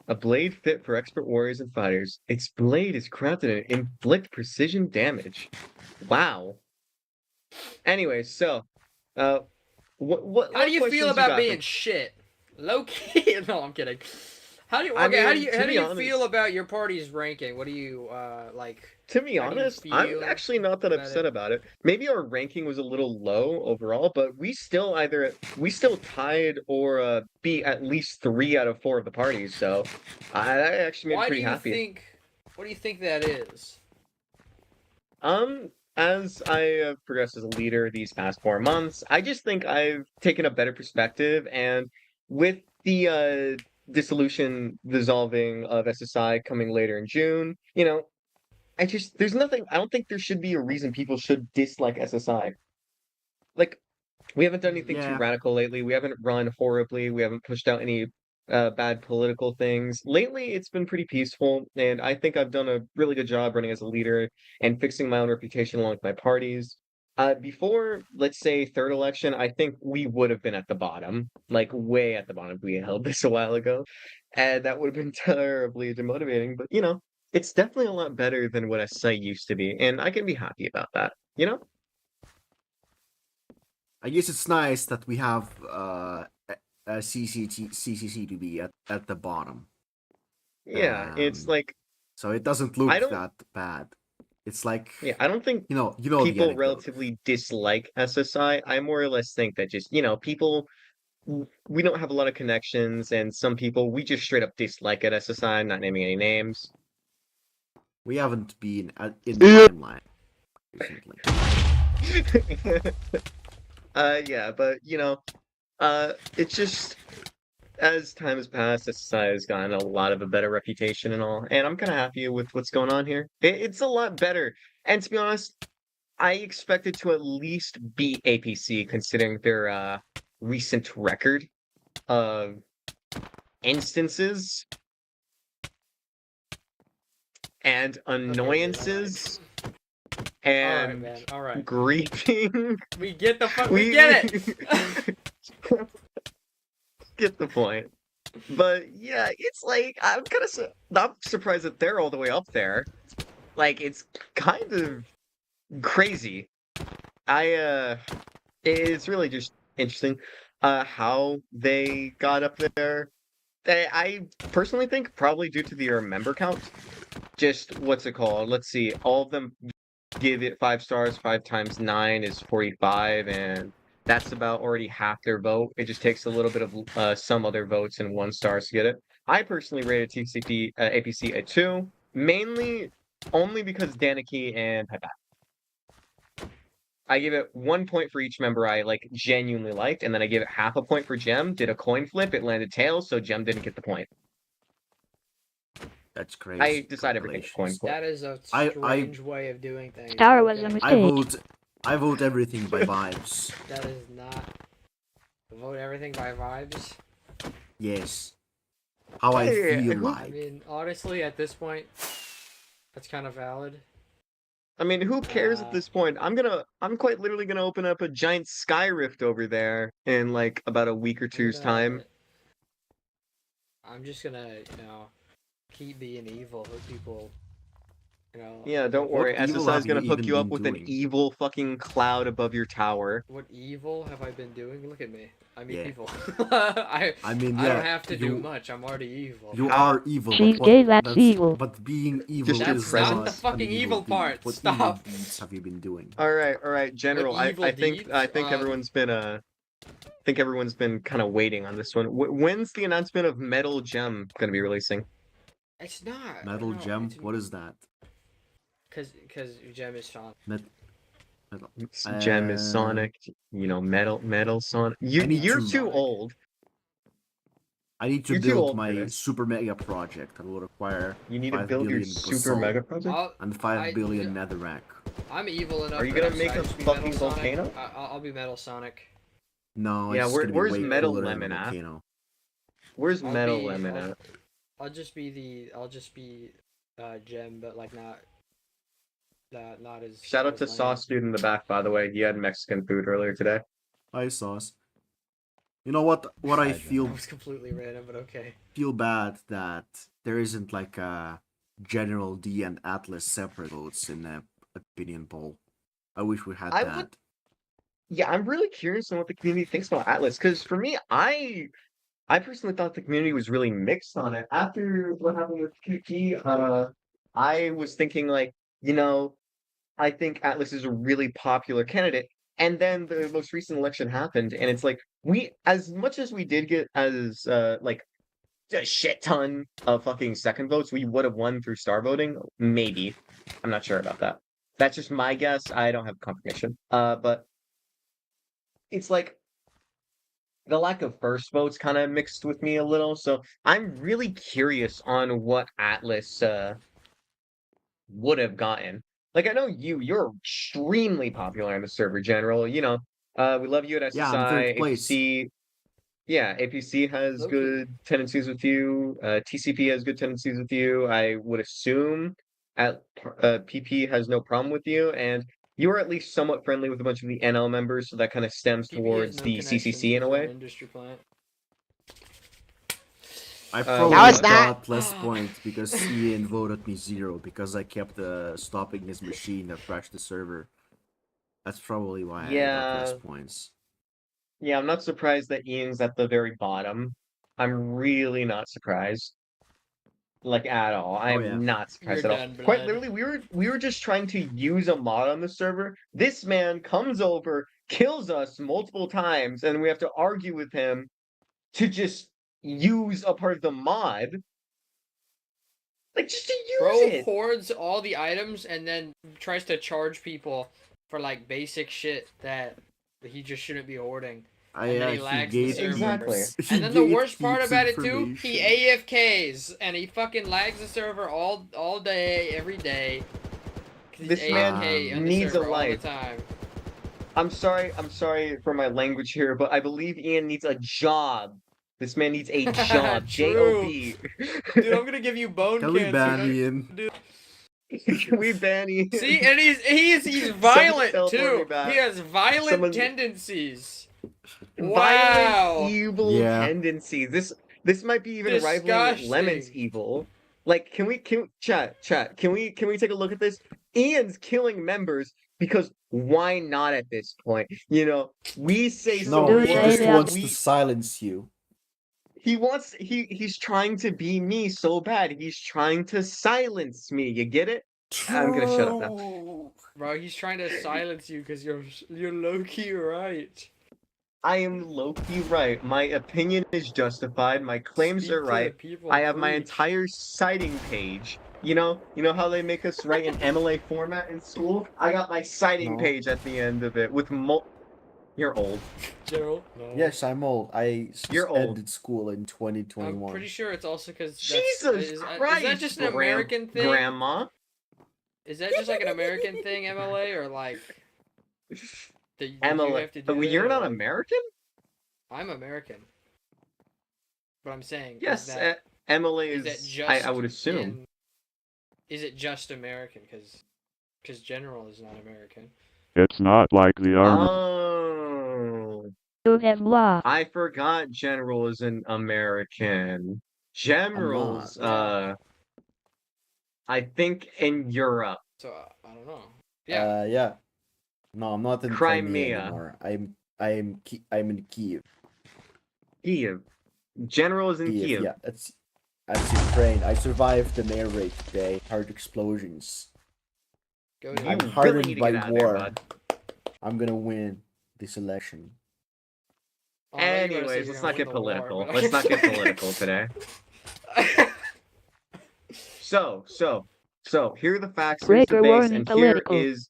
Speaker 6: a blade fit for expert warriors and fighters. Its blade is crafted to inflict precision damage. Wow. Anyway, so what
Speaker 1: How do you
Speaker 6: questions
Speaker 1: feel about
Speaker 6: got
Speaker 1: being
Speaker 6: for-
Speaker 1: shit? Low key? No, I'm kidding. How do you
Speaker 6: I
Speaker 1: okay? How do
Speaker 6: mean,
Speaker 1: you
Speaker 6: to
Speaker 1: how do
Speaker 6: be
Speaker 1: you
Speaker 6: honest-
Speaker 1: feel about your party's ranking? What do you like?
Speaker 6: To be
Speaker 1: How do you
Speaker 6: honest, I'm
Speaker 1: feel
Speaker 6: actually not that
Speaker 1: about
Speaker 6: upset
Speaker 1: it?
Speaker 6: about it. Maybe our ranking was a little low overall, but we still tied or beat at least 3 out of 4 of the parties. So I actually made
Speaker 1: Why do
Speaker 6: pretty
Speaker 1: you
Speaker 6: happy.
Speaker 1: think? What do you think that is?
Speaker 6: As I have progressed as a leader these past 4 months, I just think I've taken a better perspective, and with the dissolving of SSI coming later in June, I don't think there should be a reason people should dislike SSI. Like, we haven't done anything too
Speaker 2: Yeah.
Speaker 6: radical lately. We haven't run horribly. We haven't pushed out any bad political things. Lately, it's been pretty peaceful, and I think I've done a really good job running as a leader and fixing my own reputation along with my parties. Before, let's say, third election, I think we would have been at the bottom, like way at the bottom if we held this a while ago, and that would have been terribly demotivating. But it's definitely a lot better than what SI used to be, and I can be happy about that.
Speaker 2: I guess it's nice that we have a CCC to be at the bottom.
Speaker 6: Yeah, it's like
Speaker 2: So it doesn't look
Speaker 6: I don't.
Speaker 2: that bad. It's like
Speaker 6: I don't think
Speaker 2: you know the
Speaker 6: people
Speaker 2: anecdote.
Speaker 6: relatively dislike SSI. I more or less think that just, people, we don't have a lot of connections, and some people we just straight up dislike at SSI, not naming any names.
Speaker 2: We haven't been in the timeline recently.
Speaker 6: Yeah, but it's just as time has passed, SSI has gotten a lot of a better reputation and all, and I'm kind of happy with what's going on here. It's a lot better, and to be honest, I expected to at least beat APC considering their recent record of instances and annoyances
Speaker 1: All right,
Speaker 6: and
Speaker 1: man. All right.
Speaker 6: griefing.
Speaker 1: We get the fuck. We get it.
Speaker 6: Get the point. But yeah, it's like I'm kind of not surprised that they're all the way up there. Like it's kind of crazy. It's really just interesting how they got up there. I personally think probably due to their member count. Just what's it called? Let's see. All of them give it 5 stars. 5 times 9 is 45, and that's about already half their vote. It just takes a little bit of some other votes and 1 stars to get it. I personally rated TCP APC a 2, mainly only because Daniki and Pipette. I give it 1 point for each member I genuinely liked, and then I give it half a point for Gem. Did a coin flip, it landed tails, so Gem didn't get the point.
Speaker 2: That's crazy.
Speaker 6: I decide everything with coin flip.
Speaker 1: That is a
Speaker 2: I-
Speaker 1: strange way of doing things.
Speaker 5: Star was a
Speaker 1: okay?
Speaker 5: mistake.
Speaker 2: I vote everything by vibes.
Speaker 1: That is not. Vote everything by vibes.
Speaker 2: Yes. How I
Speaker 6: Hey,
Speaker 2: feel
Speaker 6: who-
Speaker 1: I
Speaker 2: like.
Speaker 1: mean, honestly, at this point, that's kind of valid.
Speaker 6: I mean, who cares at this point? I'm quite literally gonna open up a giant sky rift over there in about a week or
Speaker 1: I'm
Speaker 6: two's
Speaker 1: gonna-
Speaker 6: time.
Speaker 1: I'm just gonna, keep being evil. Hook people,
Speaker 6: Yeah, don't
Speaker 2: What
Speaker 6: worry.
Speaker 2: evil
Speaker 6: SSI is
Speaker 2: have you
Speaker 6: gonna hook
Speaker 2: even
Speaker 6: you up
Speaker 2: been
Speaker 6: with an
Speaker 2: doing?
Speaker 6: evil fucking cloud above your tower.
Speaker 1: What evil have I been doing? Look at me. I'm
Speaker 2: Yeah.
Speaker 1: evil. I
Speaker 2: mean,
Speaker 1: I
Speaker 2: yeah,
Speaker 1: don't have to do
Speaker 2: you-
Speaker 1: much. I'm already evil.
Speaker 2: You
Speaker 6: How-
Speaker 2: are evil.
Speaker 5: She's
Speaker 2: but
Speaker 5: gay, that's evil.
Speaker 2: But being evil
Speaker 6: Just your
Speaker 2: is
Speaker 6: presence.
Speaker 2: not
Speaker 1: That's the fucking
Speaker 2: an
Speaker 1: evil
Speaker 2: deed.
Speaker 1: part.
Speaker 2: What
Speaker 1: Stop.
Speaker 2: evil deeds have you been doing?
Speaker 6: All right, General. I
Speaker 1: evil
Speaker 6: think
Speaker 1: deeds?
Speaker 6: everyone's been everyone's been kind of waiting on this one. When's the announcement of Metal Gem gonna be releasing?
Speaker 1: It's not.
Speaker 2: Metal
Speaker 1: no,
Speaker 2: gem?
Speaker 1: it's-
Speaker 2: What is that?
Speaker 1: Cause Gem is Sean.
Speaker 2: Metal.
Speaker 6: Gem is Sonic. Metal Sonic.
Speaker 2: I need
Speaker 6: You're
Speaker 2: to-
Speaker 6: too old.
Speaker 2: I need to
Speaker 6: You're too
Speaker 2: build
Speaker 6: old for
Speaker 2: my
Speaker 6: this.
Speaker 2: super mega project that will require
Speaker 6: You need to
Speaker 2: 5
Speaker 6: build your
Speaker 2: billion
Speaker 6: super
Speaker 2: basalt
Speaker 6: mega project.
Speaker 2: and 5 billion netherrack.
Speaker 1: I'm evil enough.
Speaker 6: Are you
Speaker 1: that
Speaker 6: gonna
Speaker 1: I'll
Speaker 6: make a
Speaker 1: just be
Speaker 6: fucking
Speaker 1: Metal Sonic.
Speaker 6: volcano?
Speaker 1: I'll be Metal Sonic.
Speaker 2: No,
Speaker 6: Yeah,
Speaker 2: it's
Speaker 6: where-
Speaker 2: gonna be
Speaker 6: where's
Speaker 2: way
Speaker 6: Metal
Speaker 2: cooler than
Speaker 6: Lemon
Speaker 2: a
Speaker 6: at?
Speaker 2: volcano.
Speaker 6: Where's
Speaker 1: I'll
Speaker 6: Metal
Speaker 1: be-
Speaker 6: Lemon
Speaker 1: I'll-
Speaker 6: at?
Speaker 1: I'll just be Gem, but not as.
Speaker 6: Shout out
Speaker 1: as
Speaker 6: to
Speaker 1: lame.
Speaker 6: Sauce Dude in the back, by the way. He had Mexican food earlier today.
Speaker 2: Hi, sauce. You know what? What I
Speaker 1: That
Speaker 2: feel
Speaker 1: was completely random, but okay.
Speaker 2: bad that there isn't like a General D and Atlas separate votes in the opinion poll. I wish we had
Speaker 6: I
Speaker 2: that.
Speaker 6: would- Yeah, I'm really curious on what the community thinks about Atlas, because for me, I personally thought the community was really mixed on it. After what happened with QT, I was thinking I think Atlas is a really popular candidate. And then the most recent election happened, and it's like as much as we did get as a shit ton of fucking second votes, we would have won through star voting. Maybe. I'm not sure about that. That's just my guess. I don't have confirmation. But it's like the lack of first votes kind of mixed with me a little. So I'm really curious on what Atlas would have gotten. Like I know you're extremely popular in the server, General. We love you at SSI,
Speaker 2: Yeah, I'm third place.
Speaker 6: APC. Yeah, APC has
Speaker 1: Okay.
Speaker 6: good tendencies with you. TCP has good tendencies with you. I would assume PP has no problem with you, and you are at least somewhat friendly with a bunch of the NL members, so that kind of stems
Speaker 1: PP has
Speaker 6: towards
Speaker 1: no
Speaker 6: the
Speaker 1: connections
Speaker 6: CCC in a
Speaker 1: with our
Speaker 6: way.
Speaker 1: industry plant.
Speaker 2: I
Speaker 6: How
Speaker 2: probably
Speaker 6: is
Speaker 4: that?
Speaker 2: got less points because Ian voted me 0 because I kept stopping his machine that crashed the server. That's probably why I got less
Speaker 6: Yeah,
Speaker 2: points.
Speaker 6: yeah, I'm not surprised that Ian's at the very bottom. I'm really not surprised. Like at all.
Speaker 2: Oh,
Speaker 6: I'm
Speaker 2: yeah.
Speaker 6: not
Speaker 1: You're
Speaker 6: surprised at all.
Speaker 1: done,
Speaker 6: Quite
Speaker 1: blood.
Speaker 6: literally, we were just trying to use a mod on the server. This man comes over, kills us multiple times, and we have to argue with him to just use a part of the mod. Like just to use
Speaker 1: Bro
Speaker 6: it.
Speaker 1: hoards all the items and then tries to charge people for like basic shit that he just shouldn't be hoarding. And then he lags the
Speaker 2: gate
Speaker 1: server.
Speaker 6: Exactly.
Speaker 1: And then the worst part about it too, he AFKs and he fucking lags the server all day, every day. 'Cause he's
Speaker 6: This man
Speaker 1: AFK on the
Speaker 6: needs a
Speaker 1: server all
Speaker 6: life.
Speaker 1: the time.
Speaker 6: I'm sorry for my language here, but I believe Ian needs a job. This man needs a job. J-O-B.
Speaker 1: Dude, I'm gonna give you bone
Speaker 2: Can we
Speaker 1: cancer.
Speaker 2: ban Ian?
Speaker 6: Can we ban Ian?
Speaker 1: See, and he's violent
Speaker 6: teleport me
Speaker 1: too.
Speaker 6: back.
Speaker 1: He has violent
Speaker 6: Someone-
Speaker 1: tendencies.
Speaker 6: Violent,
Speaker 1: Wow.
Speaker 6: evil
Speaker 2: Yeah.
Speaker 6: tendencies. This might be even rivaling
Speaker 1: Disgusting.
Speaker 6: Lemon's evil. Like, can we chat? Can we take a look at this? Ian's killing members because why not at this point? You know, we say
Speaker 2: No,
Speaker 5: Do
Speaker 2: he
Speaker 5: say
Speaker 2: just
Speaker 5: that.
Speaker 2: wants
Speaker 6: we,
Speaker 2: to silence you.
Speaker 6: he's trying to be me so bad. He's trying to silence me. You get it? I'm gonna shut up now.
Speaker 1: Bro, he's trying to silence you because you're low key right.
Speaker 6: I am low-key right. My opinion is justified. My claims
Speaker 1: Speak
Speaker 6: are
Speaker 1: for the
Speaker 6: right.
Speaker 1: people,
Speaker 6: I have my
Speaker 1: preach.
Speaker 6: entire citing page. You know how they make us write in MLA format in school? I got my citing
Speaker 2: No.
Speaker 6: page at the end of it with You're old.
Speaker 1: General. No.
Speaker 2: Yes, I'm old.
Speaker 6: You're old.
Speaker 2: ended school in
Speaker 1: I'm
Speaker 2: 2021.
Speaker 1: pretty sure it's also because
Speaker 6: Jesus Christ!
Speaker 1: is that just an American thing?
Speaker 6: Grandma?
Speaker 1: Is that just like an American thing, MLA, or like? Do you
Speaker 6: MLA.
Speaker 1: have to do that,
Speaker 6: You're
Speaker 1: or
Speaker 6: not
Speaker 1: like-
Speaker 6: American?
Speaker 1: I'm American. But I'm saying.
Speaker 6: Yes,
Speaker 1: Is that,
Speaker 6: MLA
Speaker 1: is
Speaker 6: is.
Speaker 1: that just
Speaker 6: I would assume.
Speaker 1: Is it just American? Because General is not American.
Speaker 7: It's not like the armor.
Speaker 6: Oh.
Speaker 5: You have lost.
Speaker 6: I forgot General is an American. Generals,
Speaker 2: not.
Speaker 6: I think in Europe.
Speaker 1: So I don't know. Yeah.
Speaker 2: Yeah. No, I'm not in
Speaker 6: Crimea.
Speaker 2: Crimea anymore. I'm in Kiev.
Speaker 6: Kiev. General is in Kiev.
Speaker 2: Yeah, that's Ukraine. I survived an air raid today. Heard explosions.
Speaker 1: Go
Speaker 6: You
Speaker 1: to
Speaker 2: I'm
Speaker 6: really
Speaker 2: hardened
Speaker 6: need to
Speaker 2: by
Speaker 6: get out of there,
Speaker 2: war.
Speaker 6: bud.
Speaker 2: I'm gonna win this election.
Speaker 1: Oh, I thought you were gonna say
Speaker 6: Anyways,
Speaker 1: you're
Speaker 6: let's
Speaker 1: gonna
Speaker 6: not get
Speaker 1: win the war,
Speaker 6: political.
Speaker 1: but
Speaker 6: Let's not get
Speaker 1: okay.
Speaker 6: political today. So here are the facts. Here's the
Speaker 5: Trigger
Speaker 6: base,
Speaker 5: warning,
Speaker 6: and
Speaker 5: political.
Speaker 6: here is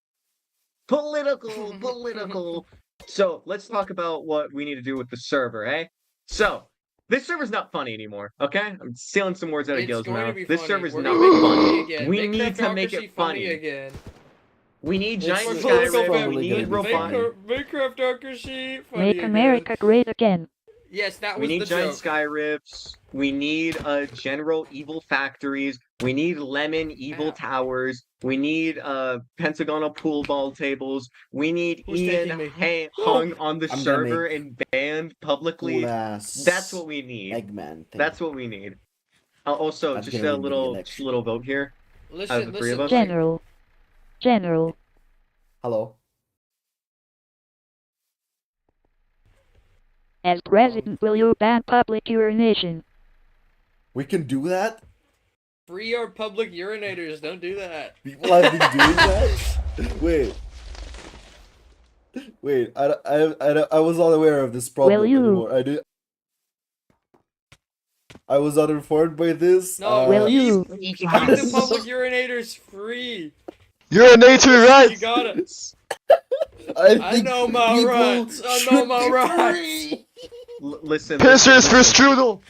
Speaker 6: political. So let's talk about what we need to do with the server, eh? So this server's not funny anymore. Okay, I'm stealing some words out of
Speaker 1: It's
Speaker 6: Gil's
Speaker 1: going to
Speaker 6: mouth.
Speaker 1: be
Speaker 6: This
Speaker 1: funny.
Speaker 6: server's
Speaker 1: We're
Speaker 6: not
Speaker 1: gonna make it
Speaker 6: funny.
Speaker 1: again.
Speaker 6: We need to make
Speaker 1: Craftocracy
Speaker 6: it funny.
Speaker 1: again.
Speaker 6: We need
Speaker 2: It's
Speaker 6: giant
Speaker 2: political
Speaker 6: Skyrim.
Speaker 2: family
Speaker 6: We need
Speaker 2: gonna be
Speaker 6: robot.
Speaker 2: funny.
Speaker 1: Make Craftocracy funny
Speaker 5: Make
Speaker 1: again.
Speaker 5: America great again.
Speaker 1: Yes, that
Speaker 6: We
Speaker 1: was
Speaker 6: need
Speaker 1: the
Speaker 6: giant
Speaker 1: joke.
Speaker 6: sky rifts. We need general evil factories. We need lemon evil
Speaker 1: Ow.
Speaker 6: towers. We need pentagonal pool ball tables. We need
Speaker 1: Who's
Speaker 6: Ian
Speaker 1: taking me?
Speaker 6: hung on the
Speaker 2: I'm gonna
Speaker 6: server
Speaker 2: make
Speaker 6: and banned publicly.
Speaker 2: Cool ass
Speaker 6: That's what we need.
Speaker 2: Eggman thing.
Speaker 6: That's what we need. Also,
Speaker 2: That's
Speaker 6: just
Speaker 2: gonna
Speaker 6: a
Speaker 2: win me the
Speaker 6: little
Speaker 2: election.
Speaker 6: vote here.
Speaker 1: Listen,
Speaker 6: the three of
Speaker 1: listen.
Speaker 6: us?
Speaker 1: like-
Speaker 5: General.
Speaker 2: Hello.
Speaker 5: As president, will you ban public urination?
Speaker 2: We can do that.
Speaker 1: Free our public urinators. Don't do that.
Speaker 2: People have been doing that. Wait. I was not aware of this problem
Speaker 5: Will you?
Speaker 2: anymore. I was uninformed by this.
Speaker 1: No,
Speaker 5: Will
Speaker 1: keep-
Speaker 5: you?
Speaker 1: Keep the public urinators free.
Speaker 7: Urinator
Speaker 1: You
Speaker 7: rights!
Speaker 1: got it.
Speaker 2: I think
Speaker 1: know my
Speaker 2: people
Speaker 1: rights. I know
Speaker 2: should
Speaker 1: my
Speaker 2: be
Speaker 1: rights.
Speaker 2: free.
Speaker 6: Listen.
Speaker 7: Pissers for
Speaker 6: listen.
Speaker 7: strudel!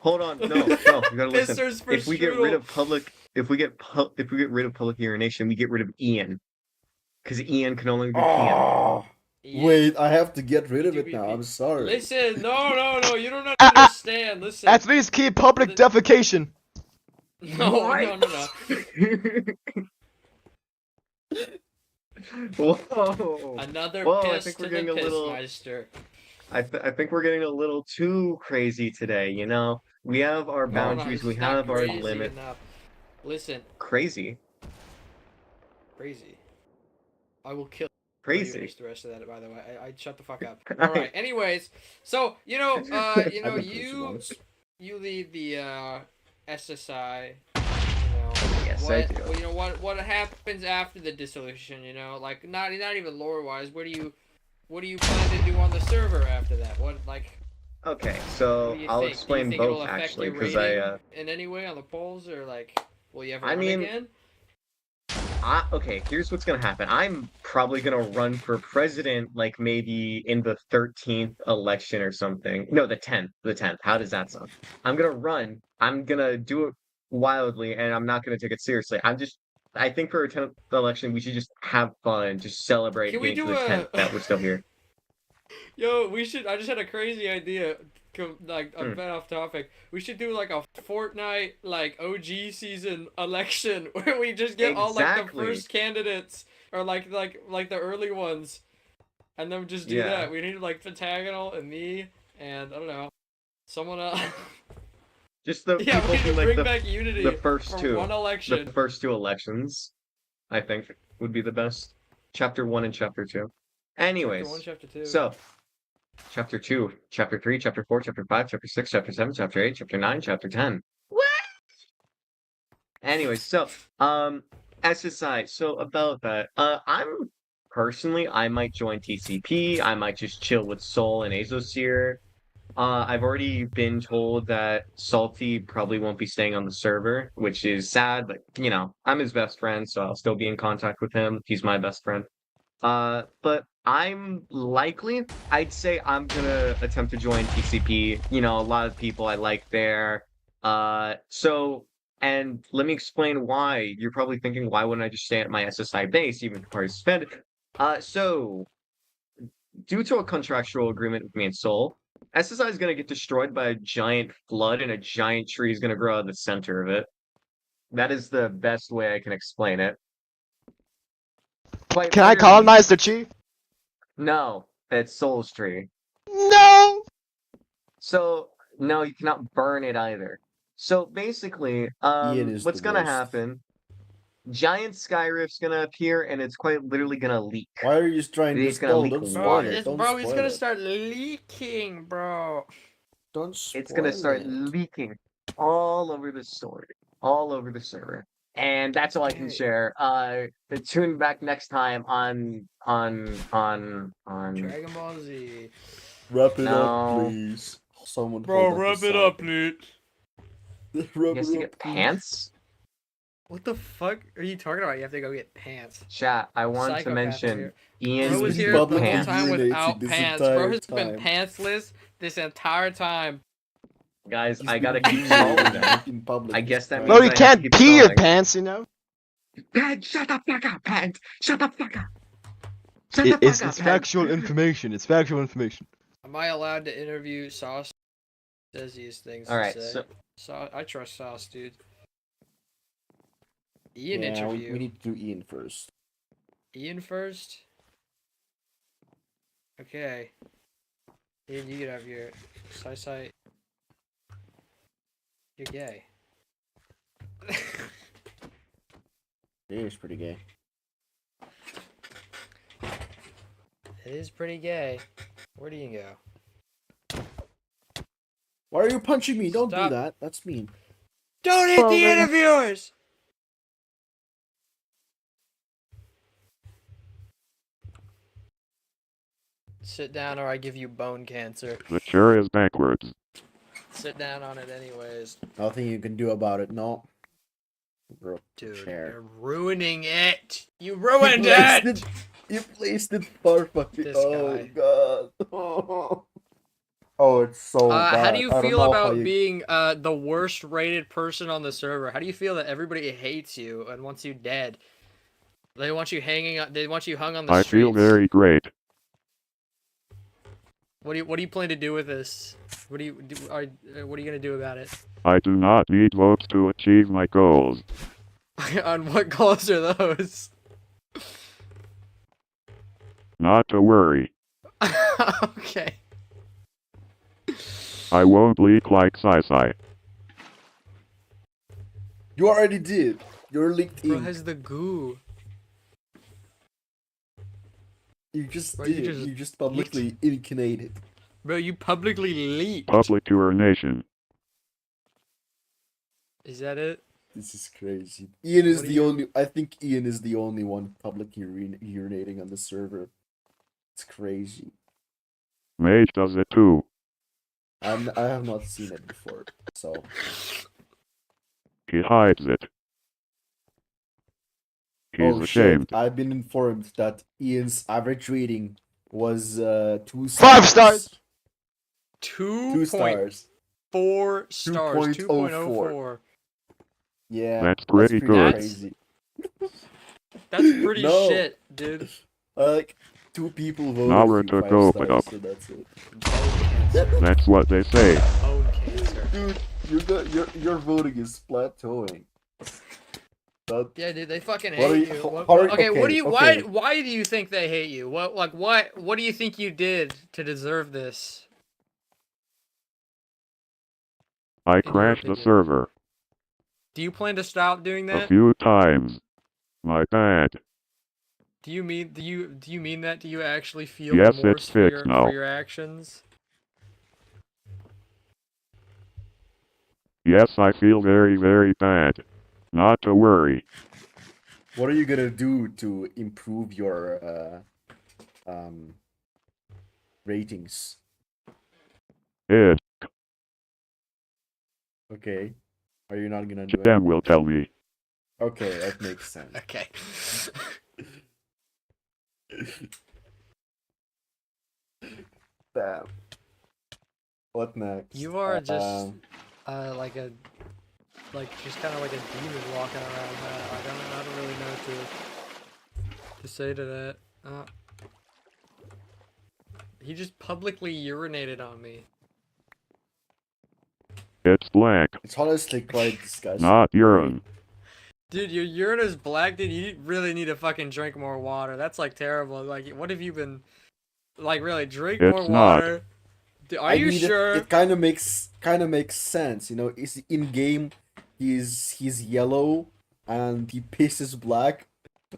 Speaker 6: Hold on. No. You gotta listen.
Speaker 1: Pissers for
Speaker 6: If we get rid
Speaker 1: strudel.
Speaker 6: of public, if we get rid of public urination, we get rid of Ian, because Ian can only be Ian.
Speaker 2: Oh,
Speaker 1: Yeah,
Speaker 2: Wait, I have to get rid of it
Speaker 1: be-
Speaker 2: now.
Speaker 1: be-
Speaker 2: I'm sorry.
Speaker 1: Listen, no, you don't
Speaker 8: Ah, ah.
Speaker 1: understand. Listen.
Speaker 8: At least keep public
Speaker 1: The-
Speaker 8: defecation.
Speaker 1: No.
Speaker 6: Whoa.
Speaker 1: Another
Speaker 6: Whoa, I
Speaker 1: piss
Speaker 6: think
Speaker 1: to
Speaker 6: we're
Speaker 1: the
Speaker 6: getting a little.
Speaker 1: Pissmeister.
Speaker 6: I think we're getting a little too crazy today. You know, we have our
Speaker 1: No,
Speaker 6: boundaries,
Speaker 1: it's
Speaker 6: we
Speaker 1: not
Speaker 6: have our
Speaker 1: crazy
Speaker 6: limit.
Speaker 1: enough. Listen,
Speaker 6: Crazy,
Speaker 1: crazy. I will kill you
Speaker 6: crazy.
Speaker 1: the rest of that. By the way, I shut the fuck up.
Speaker 6: All
Speaker 1: All right. Anyways, so you know,
Speaker 2: I've been crazy
Speaker 1: you
Speaker 2: once.
Speaker 1: lead the SSI.
Speaker 6: Yes,
Speaker 1: what,
Speaker 6: I do.
Speaker 1: well, you know what happens after the dissolution? You know, like not even lore wise. What do you plan to do on the server after that? What like?
Speaker 6: Okay,
Speaker 1: What
Speaker 6: so
Speaker 1: do you
Speaker 6: I'll
Speaker 1: think? Do you
Speaker 6: explain
Speaker 1: think it'll
Speaker 6: both
Speaker 1: affect
Speaker 6: actually,
Speaker 1: your
Speaker 6: because
Speaker 1: rating in any way on the polls, or like, will you ever
Speaker 6: I
Speaker 1: run
Speaker 6: mean,
Speaker 1: again?
Speaker 6: okay, here's what's gonna happen. I'm probably gonna run for president, like maybe in the 13th election or something. No, the 10th. The 10th. How does that sound? I'm gonna run. I'm gonna do it wildly, and I'm not gonna take it seriously. I think for a 10th election, we should just have fun, just celebrate
Speaker 1: Can we
Speaker 6: getting to
Speaker 1: do
Speaker 6: the 10th that we're still here.
Speaker 1: Yo, we should. I just had a crazy idea. Like a
Speaker 6: Hmm.
Speaker 1: bit off topic. We should do like a Fortnite like OG season election where we just get all like the
Speaker 6: Exactly.
Speaker 1: first candidates or like the early ones, and then just do
Speaker 6: Yeah.
Speaker 1: that. We need like Pentagonal and me and I don't know, someone else.
Speaker 6: Just the
Speaker 1: Yeah,
Speaker 6: people
Speaker 1: we need
Speaker 6: from
Speaker 1: to
Speaker 6: like
Speaker 1: bring back unity
Speaker 6: the first
Speaker 1: for
Speaker 6: two.
Speaker 1: one election.
Speaker 6: The first two elections, I think, would be the best. Chapter 1 and Chapter 2. Anyways,
Speaker 1: Chapter 1, Chapter 2.
Speaker 6: so Chapter 2, Chapter 3, Chapter 4, Chapter 5, Chapter 6, Chapter 7, Chapter 8, Chapter 9, Chapter 10. What? Anyways, so SSI. So about that, I'm personally, I might join TCP. I might just chill with Soul and Azosphere. I've already been told that Salty probably won't be staying on the server, which is sad, but you know, I'm his best friend, so I'll still be in contact with him. He's my best friend. But I'd say I'm gonna attempt to join TCP. You know, a lot of people I like there. And let me explain why. You're probably thinking, why wouldn't I just stay at my SSI base even if I suspended? So due to a contractual agreement with me and Soul, SSI is gonna get destroyed by a giant flood, and a giant tree is gonna grow out of the center of it. That is the best way I can explain it. Quite
Speaker 8: Can I
Speaker 6: literally-
Speaker 8: colonize the chief?
Speaker 6: No, it's Soul's tree.
Speaker 8: No!
Speaker 6: So no, you cannot burn it either. So basically,
Speaker 2: Ian is
Speaker 6: what's
Speaker 2: the
Speaker 6: gonna
Speaker 2: worst.
Speaker 6: happen? Giant Skyrift's gonna appear, and it's quite literally gonna leak.
Speaker 2: Why are you trying to
Speaker 6: It's gonna
Speaker 2: spoil?
Speaker 6: leak
Speaker 2: Don't
Speaker 6: water.
Speaker 2: spoil it. Don't
Speaker 1: Bro, he's
Speaker 2: spoil
Speaker 1: gonna
Speaker 2: it.
Speaker 1: start leaking, bro.
Speaker 2: Don't spoil
Speaker 6: It's gonna start
Speaker 2: it.
Speaker 6: leaking all over the story, all over the server. And that's all I can
Speaker 1: Okay.
Speaker 6: share. Tune back next time on
Speaker 1: Dragon Ball Z.
Speaker 2: Wrap it
Speaker 6: No.
Speaker 2: up, please. Someone
Speaker 1: Bro,
Speaker 2: hold up
Speaker 1: wrap
Speaker 2: the
Speaker 1: it up,
Speaker 2: sound.
Speaker 1: please.
Speaker 2: Wrap
Speaker 6: he has
Speaker 2: it
Speaker 6: to
Speaker 2: up,
Speaker 6: get
Speaker 2: please.
Speaker 6: pants.
Speaker 1: What the fuck are you talking about? You have to go get pants.
Speaker 6: Chat, I want to
Speaker 1: Psychopath
Speaker 6: mention
Speaker 1: here.
Speaker 6: Ian
Speaker 1: Bro was
Speaker 2: been
Speaker 1: here the whole
Speaker 2: publicly
Speaker 6: pants.
Speaker 1: time
Speaker 2: urinating
Speaker 1: without
Speaker 2: this
Speaker 1: pants.
Speaker 2: entire
Speaker 1: Bro has been
Speaker 2: time.
Speaker 1: pantsless this entire time.
Speaker 6: Guys,
Speaker 2: He's
Speaker 6: I
Speaker 2: been
Speaker 6: gotta keep
Speaker 2: urinating
Speaker 6: swallowing them.
Speaker 2: in public
Speaker 6: I guess that
Speaker 2: this
Speaker 6: means
Speaker 8: No,
Speaker 2: time.
Speaker 8: you
Speaker 6: I have
Speaker 8: can't
Speaker 6: to keep
Speaker 8: pee your
Speaker 6: going.
Speaker 8: pants, you know?
Speaker 6: Pants, shut the fuck up, Pants. Shut the fuck up. Shut the fuck
Speaker 8: It's
Speaker 6: up, Pants.
Speaker 8: factual information. It's factual information.
Speaker 1: Am I allowed to interview Sauce? Says these things.
Speaker 6: All right,
Speaker 1: to say.
Speaker 6: so
Speaker 1: I trust Sauce, dude. Ian
Speaker 2: Yeah,
Speaker 1: interview.
Speaker 2: we need to do Ian first.
Speaker 1: Ian first. Okay. Ian, you can have your side. You're gay.
Speaker 2: Ian is pretty gay.
Speaker 1: It is pretty gay. Where do you go?
Speaker 2: Why are you punching me? Don't
Speaker 1: Stop.
Speaker 2: do that. That's mean.
Speaker 1: Don't hit
Speaker 5: Well,
Speaker 1: the
Speaker 5: then-
Speaker 1: interviewers! Sit down or I give you bone cancer.
Speaker 7: The chair is backwards.
Speaker 1: Sit down on it anyways.
Speaker 2: Nothing you can do about it. No. Bro,
Speaker 1: Dude,
Speaker 2: chair.
Speaker 1: you're ruining it! You ruined
Speaker 2: placed
Speaker 1: it!
Speaker 2: You placed it far fucking.
Speaker 1: This
Speaker 2: Oh
Speaker 1: guy.
Speaker 2: god. Oh, it's so bad.
Speaker 1: How do you
Speaker 2: I don't
Speaker 1: feel
Speaker 2: know how
Speaker 1: about
Speaker 2: you-
Speaker 1: being the worst rated person on the server? How do you feel that everybody hates you and wants you dead? They want you hanging. They want you hung on the
Speaker 7: I
Speaker 1: streets.
Speaker 7: feel very great.
Speaker 1: What do you plan to do with this? What do you what are you gonna do about it?
Speaker 7: I do not need votes to achieve my goals.
Speaker 1: On what goals are those?
Speaker 7: Not to worry.
Speaker 1: Okay.
Speaker 7: I won't leak like Sai.
Speaker 2: You already did. You're leaked
Speaker 1: Bro
Speaker 2: in.
Speaker 1: has the goo.
Speaker 2: You just
Speaker 1: Bro,
Speaker 2: did.
Speaker 1: you
Speaker 2: You
Speaker 1: just
Speaker 2: just publicly incarnated.
Speaker 1: Bro, you publicly leaked.
Speaker 7: Public urination.
Speaker 1: Is that it?
Speaker 2: This is crazy. Ian is
Speaker 1: What do
Speaker 2: the
Speaker 1: you-
Speaker 2: only. I think Ian is the only one publicly urinating on the server. It's crazy.
Speaker 7: Mage does it too.
Speaker 2: I have not seen it before, so
Speaker 7: He hides it. He's
Speaker 2: oh
Speaker 7: ashamed.
Speaker 2: shit! I've been informed that Ian's average rating was 2 stars.
Speaker 8: 5 stars.
Speaker 2: 2 stars.
Speaker 1: 2.4 stars.
Speaker 2: 2.04.
Speaker 1: 2.04.
Speaker 2: Yeah,
Speaker 7: That's pretty good.
Speaker 2: crazy.
Speaker 1: That's pretty
Speaker 2: No.
Speaker 1: shit, dude.
Speaker 2: Like 2 people voted
Speaker 7: Naruto
Speaker 2: for 5
Speaker 7: go
Speaker 2: stars,
Speaker 7: it up.
Speaker 2: so that's it.
Speaker 7: That's what they say.
Speaker 1: Bone cancer.
Speaker 2: Dude, your voting is plateauing. That,
Speaker 1: Yeah, dude, they fucking
Speaker 2: What are
Speaker 1: hate
Speaker 2: you-
Speaker 1: you.
Speaker 2: how-
Speaker 1: Okay, what
Speaker 2: okay,
Speaker 1: do you?
Speaker 2: okay.
Speaker 1: Why do you think they hate you? What do you think you did to deserve this?
Speaker 7: I
Speaker 1: your
Speaker 7: crashed the
Speaker 1: opinion.
Speaker 7: server
Speaker 1: Do you plan to stop doing
Speaker 7: a
Speaker 1: that?
Speaker 7: few times. My bad.
Speaker 1: Do you mean that? Do you actually feel
Speaker 7: Yes,
Speaker 1: remorse
Speaker 7: it's
Speaker 1: for
Speaker 7: fixed now.
Speaker 1: your actions?
Speaker 7: Yes, I feel very, very bad. Not to worry.
Speaker 2: what are you gonna do to improve your ratings?
Speaker 7: It.
Speaker 2: Okay. Are you not gonna do it?
Speaker 7: Jen will tell me.
Speaker 2: Okay, that makes sense.
Speaker 1: Okay.
Speaker 2: Damn. What next?
Speaker 1: You are just
Speaker 2: Um,
Speaker 1: just kind of like a demon walking around. I don't really know what to say to that. He just publicly urinated on me.
Speaker 7: It's black,
Speaker 2: it's honestly quite disgusting.
Speaker 7: not urine.
Speaker 1: Dude, your urine is black, dude. You really need to fucking drink more water. That's like terrible. Like, what have you been? Like, really, drink more
Speaker 7: It's not.
Speaker 1: water. Are
Speaker 2: I
Speaker 1: you
Speaker 2: mean,
Speaker 1: sure?
Speaker 2: It kind of makes sense, you know. Is in game, he's yellow and he pisses black,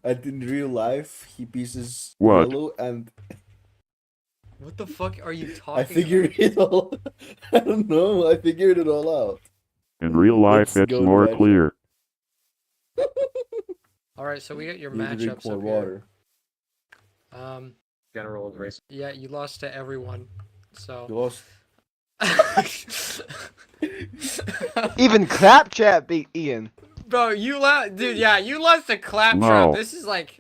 Speaker 2: and in real life he pisses
Speaker 7: What?
Speaker 2: yellow. And
Speaker 1: What the fuck are you talking
Speaker 2: I figured it all. I don't know. I figured it all out.
Speaker 7: In real life,
Speaker 2: Let's
Speaker 7: it's
Speaker 2: go to
Speaker 7: more
Speaker 2: matchup.
Speaker 7: clear.
Speaker 1: All right, so we got your
Speaker 2: You need to drink
Speaker 1: matchups
Speaker 2: more
Speaker 1: up
Speaker 2: water.
Speaker 1: here.
Speaker 6: General race.
Speaker 1: Yeah, you lost to everyone.
Speaker 2: You
Speaker 1: So.
Speaker 2: lost.
Speaker 8: Even Claptrap beat Ian.
Speaker 1: Bro, you lost, dude. Yeah, you lost to Claptrap.
Speaker 7: No.
Speaker 1: This is like.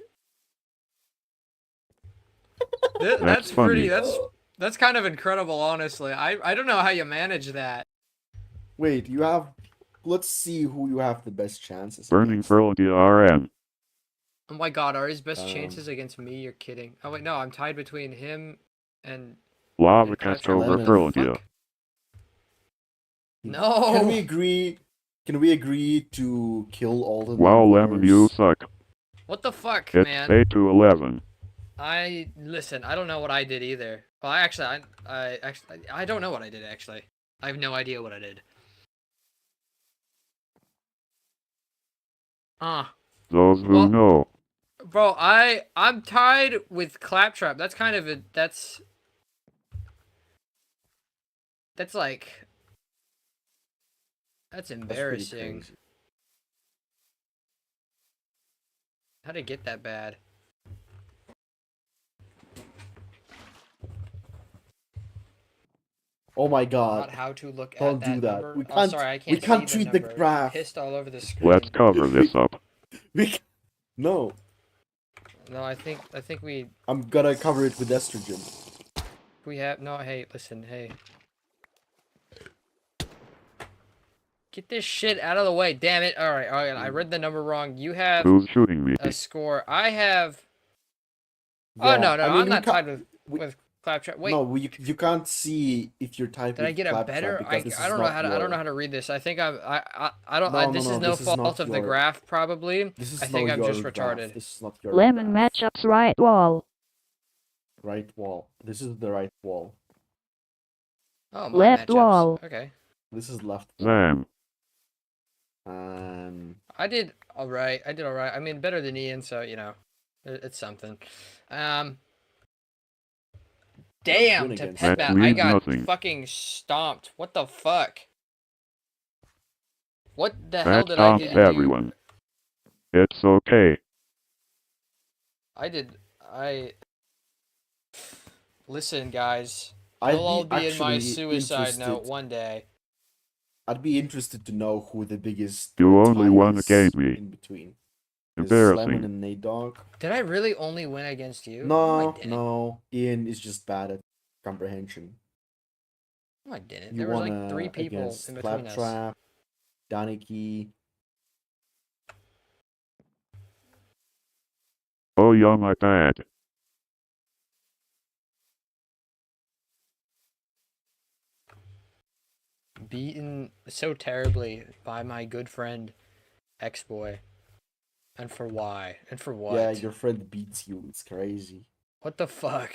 Speaker 7: That's
Speaker 1: That's
Speaker 7: funny.
Speaker 1: pretty. That's kind of incredible, honestly. I don't know how you manage that.
Speaker 2: Wait, you have. Let's see who you have the best chances.
Speaker 7: Burning
Speaker 2: against.
Speaker 7: Pearl DRM.
Speaker 1: Oh my God, are his best
Speaker 2: Um,
Speaker 1: chances against me? You're kidding. Oh wait, no, I'm tied between him and.
Speaker 7: Lava
Speaker 1: and
Speaker 7: cast
Speaker 1: Claptrap.
Speaker 7: over
Speaker 2: Lemon.
Speaker 7: Pearl
Speaker 1: Fuck.
Speaker 2: Can
Speaker 1: No.
Speaker 2: we agree? Can we agree to kill all the?
Speaker 7: Wow, Lemon, you
Speaker 2: non-voters?
Speaker 7: suck.
Speaker 1: What the fuck,
Speaker 7: It's
Speaker 1: man?
Speaker 7: 8 to 11.
Speaker 1: Listen. I don't know what I did either. Well, I don't know what I did actually. I have no idea what I did.
Speaker 7: Those who
Speaker 1: Well-
Speaker 7: know.
Speaker 1: Bro, I'm tied with Claptrap. That's kind of that's like that's
Speaker 2: That's pretty
Speaker 1: embarrassing.
Speaker 2: crazy.
Speaker 1: How did it get that bad?
Speaker 2: Oh my
Speaker 1: Not
Speaker 2: god.
Speaker 1: how to look
Speaker 2: Don't
Speaker 1: at that
Speaker 2: do that.
Speaker 1: number.
Speaker 2: We
Speaker 1: Oh,
Speaker 2: can't-
Speaker 1: sorry, I
Speaker 2: we
Speaker 1: can't
Speaker 2: can't
Speaker 1: see
Speaker 2: treat the
Speaker 1: number.
Speaker 2: graph.
Speaker 1: Pissed all over the screen.
Speaker 7: Let's cover this up.
Speaker 2: We c- No,
Speaker 1: No, I think we
Speaker 2: I'm gonna cover it with estrogen.
Speaker 1: have no. Hey, listen, hey. Get this shit out of the way, damn it! All right. I read the number wrong. You have
Speaker 7: Who's shooting me?
Speaker 1: a score. I have.
Speaker 2: Yeah,
Speaker 1: Oh no,
Speaker 2: I mean,
Speaker 1: I'm
Speaker 2: we
Speaker 1: not
Speaker 2: ca-
Speaker 1: tied with
Speaker 2: we-
Speaker 1: with Claptrap. Wait,
Speaker 2: No, you can't see if you're typing.
Speaker 1: did I get a
Speaker 2: Claptrap
Speaker 1: better?
Speaker 2: because this
Speaker 1: I
Speaker 2: is
Speaker 1: don't know
Speaker 2: not
Speaker 1: how to. I don't know
Speaker 2: your-
Speaker 1: how to read this. I think I don't.
Speaker 2: No,
Speaker 1: this
Speaker 2: no,
Speaker 1: is
Speaker 2: no,
Speaker 1: no
Speaker 2: this is
Speaker 1: fault
Speaker 2: not
Speaker 1: of the
Speaker 2: your-
Speaker 1: graph, probably.
Speaker 2: This is
Speaker 1: I think
Speaker 2: not
Speaker 1: I'm just
Speaker 2: your graph.
Speaker 1: retarded.
Speaker 2: This is not your
Speaker 5: Lemon
Speaker 2: graph.
Speaker 5: matchups right wall.
Speaker 2: Right wall. This is the right wall.
Speaker 1: Oh, my
Speaker 5: Left
Speaker 1: matchups.
Speaker 5: wall.
Speaker 1: Okay.
Speaker 2: This is left wall.
Speaker 7: Them.
Speaker 1: I did all right. I did all right. I mean, better than Ian, so you know, it's something. Damn,
Speaker 2: win
Speaker 1: to
Speaker 2: against
Speaker 1: pet
Speaker 7: That
Speaker 1: bat, I
Speaker 7: means
Speaker 1: got
Speaker 7: nothing.
Speaker 1: fucking stomped. What the fuck? What the hell
Speaker 7: That
Speaker 1: did I
Speaker 7: stomps
Speaker 1: do? to you?
Speaker 7: everyone. It's okay.
Speaker 1: Listen, guys.
Speaker 2: I'd
Speaker 1: You'll all be in my
Speaker 2: actually
Speaker 1: suicide note
Speaker 2: interested-
Speaker 1: one day.
Speaker 2: I'd be interested to know who the biggest.
Speaker 7: You only
Speaker 2: tie
Speaker 7: won
Speaker 2: is
Speaker 7: against me.
Speaker 2: In between. Is Lemon
Speaker 7: Embarrassing.
Speaker 2: and Nate Dogg?
Speaker 1: Did I really only win against you?
Speaker 2: No,
Speaker 1: I didn't.
Speaker 2: no. Ian is just bad at comprehension.
Speaker 1: No, I didn't.
Speaker 2: You
Speaker 1: There was
Speaker 2: won
Speaker 1: like 3 people
Speaker 2: against
Speaker 1: in between us.
Speaker 2: Claptrap, Daniki.
Speaker 7: Oh, you're my bad.
Speaker 1: Beaten so terribly by my good friend X-Boy. And for why? And for what?
Speaker 2: Yeah, your friend beats you. It's crazy.
Speaker 1: What the fuck?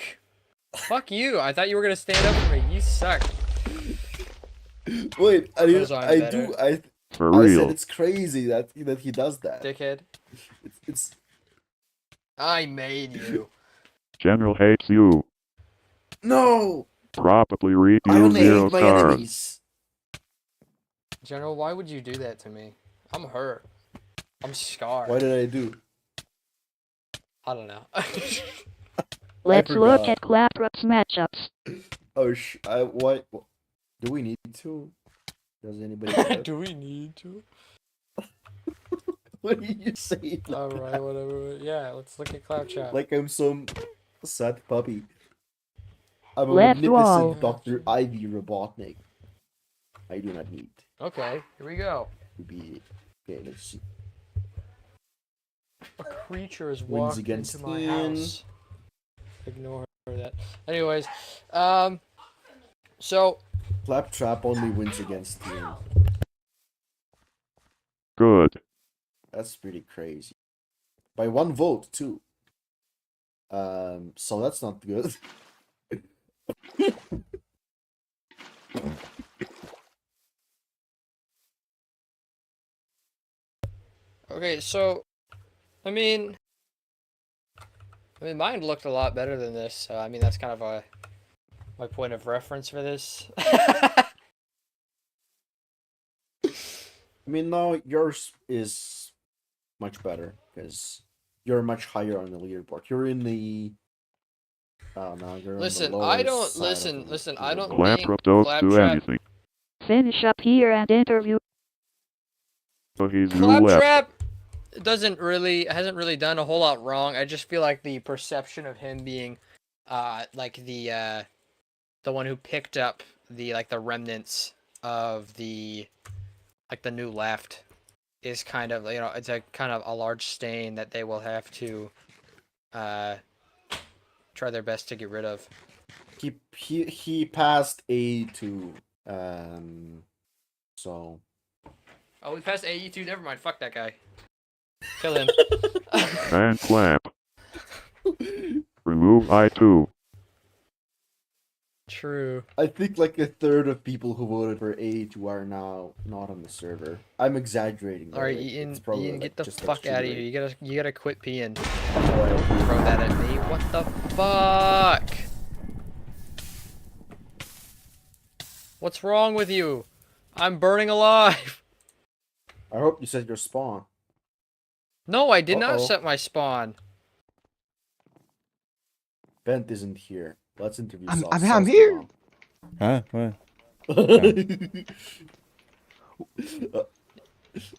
Speaker 1: Fuck you. I thought you were gonna stand up for me. You suck.
Speaker 2: Wait,
Speaker 1: Those aren't
Speaker 2: I
Speaker 1: better.
Speaker 2: do. I
Speaker 7: For
Speaker 2: said
Speaker 7: real.
Speaker 2: it's crazy that he does that.
Speaker 1: Dickhead.
Speaker 2: It's
Speaker 1: I made you.
Speaker 7: General hates you.
Speaker 2: no.
Speaker 7: Probably read
Speaker 2: I
Speaker 7: you
Speaker 2: only
Speaker 7: 0
Speaker 2: hate my
Speaker 7: stars.
Speaker 2: enemies.
Speaker 1: General, why would you do that to me? I'm hurt. I'm scarred.
Speaker 2: What did I do?
Speaker 1: I don't know.
Speaker 5: Let's look
Speaker 2: forgot.
Speaker 5: at Claptrap's matchups.
Speaker 2: Oh what? Do we need to? Does anybody care?
Speaker 1: Do we need to?
Speaker 2: What do you say? Like,
Speaker 1: Alright, whatever. Yeah, let's look at Claptrap.
Speaker 2: like I'm some sad puppy. I'm a
Speaker 5: Left wall.
Speaker 2: magnificent Dr. Ivy Robotnik. I do not need
Speaker 1: Okay, here we go.
Speaker 2: to be. Okay, let's see.
Speaker 1: A creature has
Speaker 2: Wins
Speaker 1: walked
Speaker 2: against
Speaker 1: into my
Speaker 2: Ian.
Speaker 1: house. Ignore that. Anyways, so
Speaker 2: Claptrap only wins against Ian.
Speaker 7: Good.
Speaker 2: That's pretty crazy. By 1 vote too. So that's not good.
Speaker 1: okay, so I mean mine looked a lot better than this. So I mean that's kind of my point of reference for this.
Speaker 2: I mean, no, yours is much better because you're much higher on the leaderboard. You're in the. Oh no, you're.
Speaker 1: Listen,
Speaker 2: on the
Speaker 1: I
Speaker 2: lower
Speaker 1: don't
Speaker 2: side of
Speaker 1: listen.
Speaker 2: the
Speaker 1: Listen, I don't
Speaker 2: leaderboard.
Speaker 1: think
Speaker 7: Claptrap don't do
Speaker 1: Claptrap-
Speaker 7: anything.
Speaker 5: Finish up here and interview.
Speaker 7: So he's you left.
Speaker 1: Claptrap hasn't really done a whole lot wrong. I just feel like the perception of him being like the one who picked up the remnants of the new left is kind of, you know, it's a kind of a large stain that they will have to try their best to get rid of.
Speaker 2: He passed A2. So.
Speaker 1: Oh, we passed AE2. Never mind. Fuck that guy. Kill him.
Speaker 7: And clap. Remove I2.
Speaker 1: True.
Speaker 2: I think like a third of people who voted for A2 are now not on the server. I'm exaggerating. by
Speaker 1: All right,
Speaker 2: the way.
Speaker 1: Ian.
Speaker 2: It's probably,
Speaker 1: Ian,
Speaker 2: like,
Speaker 1: get the
Speaker 2: just a
Speaker 1: fuck out of
Speaker 2: cheat
Speaker 1: here.
Speaker 2: rate.
Speaker 1: You gotta quit peeing.
Speaker 2: Alright.
Speaker 1: Throw that at me. What the fuck? What's wrong with you? I'm burning alive.
Speaker 2: I hope you set your spawn.
Speaker 1: No, I did not
Speaker 2: Uh-oh.
Speaker 1: set my spawn.
Speaker 2: Bent isn't here. Let's interview
Speaker 8: I'm
Speaker 2: Sauce
Speaker 8: here.
Speaker 9: Huh? What?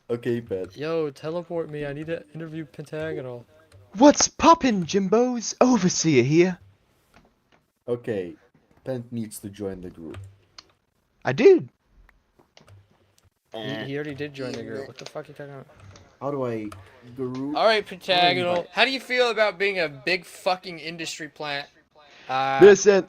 Speaker 2: Okay, Bent.
Speaker 1: Yo, teleport me. I need to interview Pentagonal.
Speaker 8: What's poppin', Jimbos? Overseer here.
Speaker 2: Okay, Bent needs to join the group.
Speaker 8: I did.
Speaker 1: He already did join the group. What the fuck are you talking about?
Speaker 2: How do I group?
Speaker 1: All right, Pentagonal.
Speaker 2: invite-
Speaker 1: How do you feel about being a big fucking industry plant?
Speaker 8: Listen,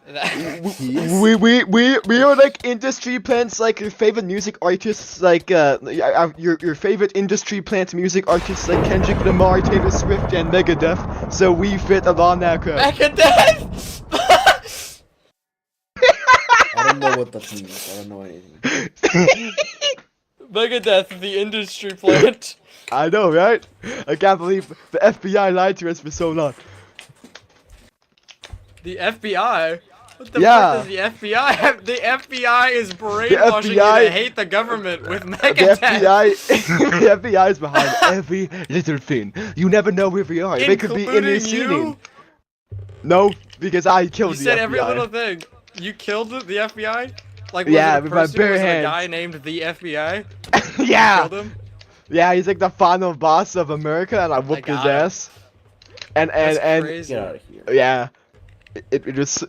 Speaker 2: Yes.
Speaker 8: we are like industry plants, like your favorite music artists, like your favorite industry plant music artists like Kendrick Lamar, Taylor Swift, and Megadeth. So we fit along that crowd.
Speaker 1: Megadeth!
Speaker 2: I don't know what that means. I don't know anything.
Speaker 1: Megadeth, the industry plant.
Speaker 8: I know, right? I can't believe the FBI lied to us for so long.
Speaker 1: The FBI? What the
Speaker 8: Yeah.
Speaker 1: fuck does the FBI have? The FBI is brainwashing you
Speaker 8: FBI
Speaker 1: to hate the government with
Speaker 8: The
Speaker 1: Megadeth.
Speaker 8: FBI, the FBI is behind every little thing. You never know where we are. They could be in
Speaker 1: Including
Speaker 8: this scene.
Speaker 1: you?
Speaker 8: No, because I killed
Speaker 1: You
Speaker 8: the
Speaker 1: said
Speaker 8: FBI.
Speaker 1: every little thing. You killed the FBI? Like, was
Speaker 8: Yeah,
Speaker 1: it a
Speaker 8: with my
Speaker 1: person?
Speaker 8: bare
Speaker 1: Was it a
Speaker 8: hands.
Speaker 1: guy named the FBI?
Speaker 8: Yeah,
Speaker 1: Killed him?
Speaker 8: yeah, he's like the final boss of America, and I whooped his
Speaker 1: got him.
Speaker 8: ass. And
Speaker 1: That's crazy.
Speaker 2: Get out of here.
Speaker 8: yeah, it was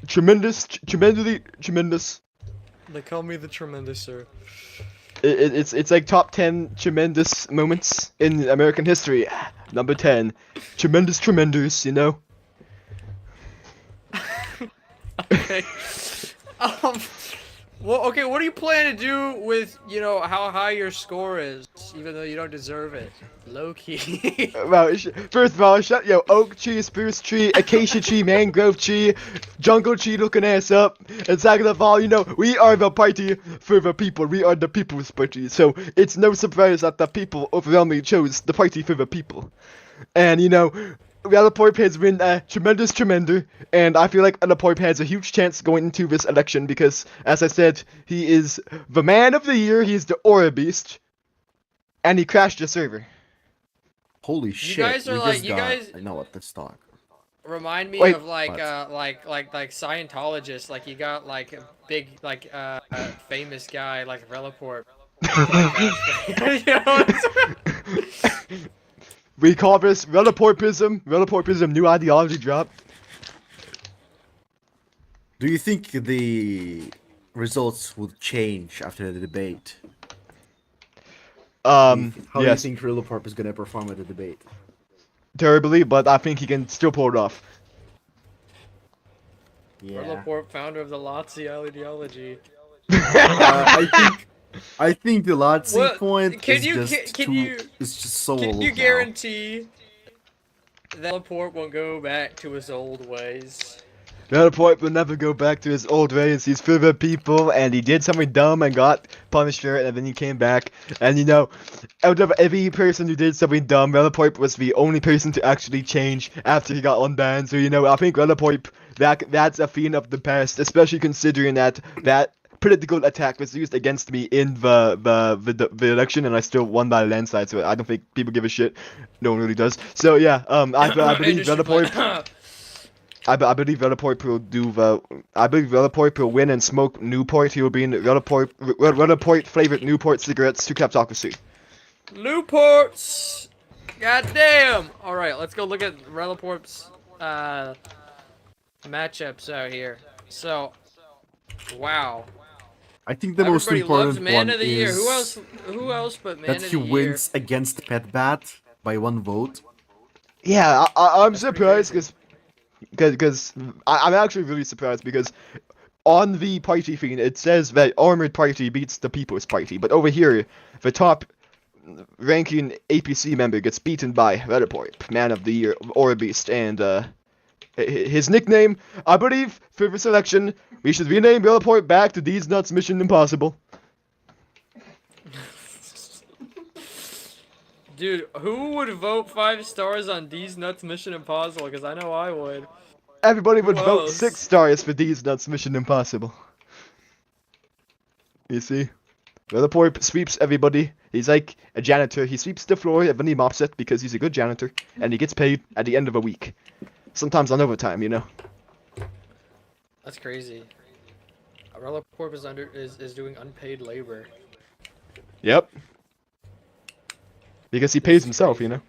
Speaker 8: tremendously tremendous.
Speaker 1: They call me the Tremendous, sir.
Speaker 8: It's like top 10 tremendous moments in American history. Number 10, tremendous, you know.
Speaker 1: Okay. Well, okay, what do you plan to do with, you know, how high your score is, even though you don't deserve it? Low key.
Speaker 8: Well, first of all, shut yo oak tree, spruce tree, acacia tree, mangrove tree, jungle tree looking ass up. And second of all, you know, we are the party for the people. We are the people's party. So it's no surprise that the people overwhelmingly chose the party for the people. And you know, Ralliporp has been a tremendous, and I feel like Ralliporp has a huge chance going into this election because, as I said, he is the man of the year, he's the Aura Beast, and he crashed the server.
Speaker 2: Holy shit.
Speaker 1: guys are
Speaker 2: we
Speaker 1: like-
Speaker 2: just
Speaker 1: you
Speaker 2: got-
Speaker 1: guys-
Speaker 2: I know what this talk.
Speaker 1: Remind me
Speaker 8: Wait,
Speaker 1: of like
Speaker 2: what?
Speaker 1: like Scientologists. Like you got like a big like famous guy like Relaport. You know what?
Speaker 8: We call this Ralliporpism. Ralliporpism, new ideology drop.
Speaker 2: Do you think the results will change after the debate? How do you
Speaker 8: Yes,
Speaker 2: think Rillipop is gonna perform at the debate?
Speaker 8: terribly, but I think he can still pull it off.
Speaker 2: Yeah.
Speaker 1: Relaport, founder of the Nazi ideology.
Speaker 2: I think the Lazzi
Speaker 1: What-
Speaker 2: point
Speaker 1: can
Speaker 2: is
Speaker 1: you-
Speaker 2: just
Speaker 1: can
Speaker 2: too.
Speaker 1: you-
Speaker 2: It's just so
Speaker 1: Can
Speaker 2: old
Speaker 1: you
Speaker 2: now.
Speaker 1: guarantee that Relaport won't go back to his old ways?
Speaker 8: Ralliport will never go back to his old ways. He's for the people, and he did something dumb and got punished for it, and then he came back. And you know, out of every person who did something dumb, Ralliport was the only person to actually change after he got unbanned. So you know, I think Ralliport, that's a fiend of the past, especially considering that political attack was used against me in the election, and I still won by a landslide. So I don't think people give a shit. No one really does. So yeah, I believe
Speaker 1: Industry
Speaker 8: Ralliport.
Speaker 1: plant.
Speaker 8: I believe Ralliport will do the. I believe Ralliport will win and smoke Newport. He will be in Ralliport flavored Newport cigarettes to kleptocracy.
Speaker 1: Newports! Goddamn! Alright, let's go look at Relaport's matchups out here. So, wow.
Speaker 2: I think the most
Speaker 1: Everybody loves
Speaker 2: important
Speaker 1: Man
Speaker 2: one
Speaker 1: of the Year.
Speaker 2: is
Speaker 1: Who else but Man
Speaker 2: that
Speaker 1: of
Speaker 2: he
Speaker 1: the Year?
Speaker 2: wins against Petbat by 1 vote.
Speaker 8: Yeah, I'm
Speaker 1: That's pretty
Speaker 8: surprised
Speaker 1: crazy.
Speaker 8: because I'm actually really surprised because on the party feed it says that Armored Party beats the People's Party, but over here the top ranking APC member gets beaten by Ralliport, Man of the Year, Aura Beast, and his nickname, I believe, for this election, we should rename Ralliport back to These Nuts Mission Impossible.
Speaker 1: Dude, who would vote 5 stars on D's Nuts Mission Impossible? Because I know I would.
Speaker 8: Everybody would
Speaker 1: Who
Speaker 8: vote
Speaker 1: else?
Speaker 8: 6 stars for These Nuts Mission Impossible. You see? Ralliport sweeps everybody. He's like a janitor. He sweeps the floor and then he mops it because he's a good janitor. And he gets paid at the end of a week. Sometimes on overtime, you know?
Speaker 1: That's crazy. Relaporp is doing unpaid labor.
Speaker 8: Yep. Because he pays himself, you know?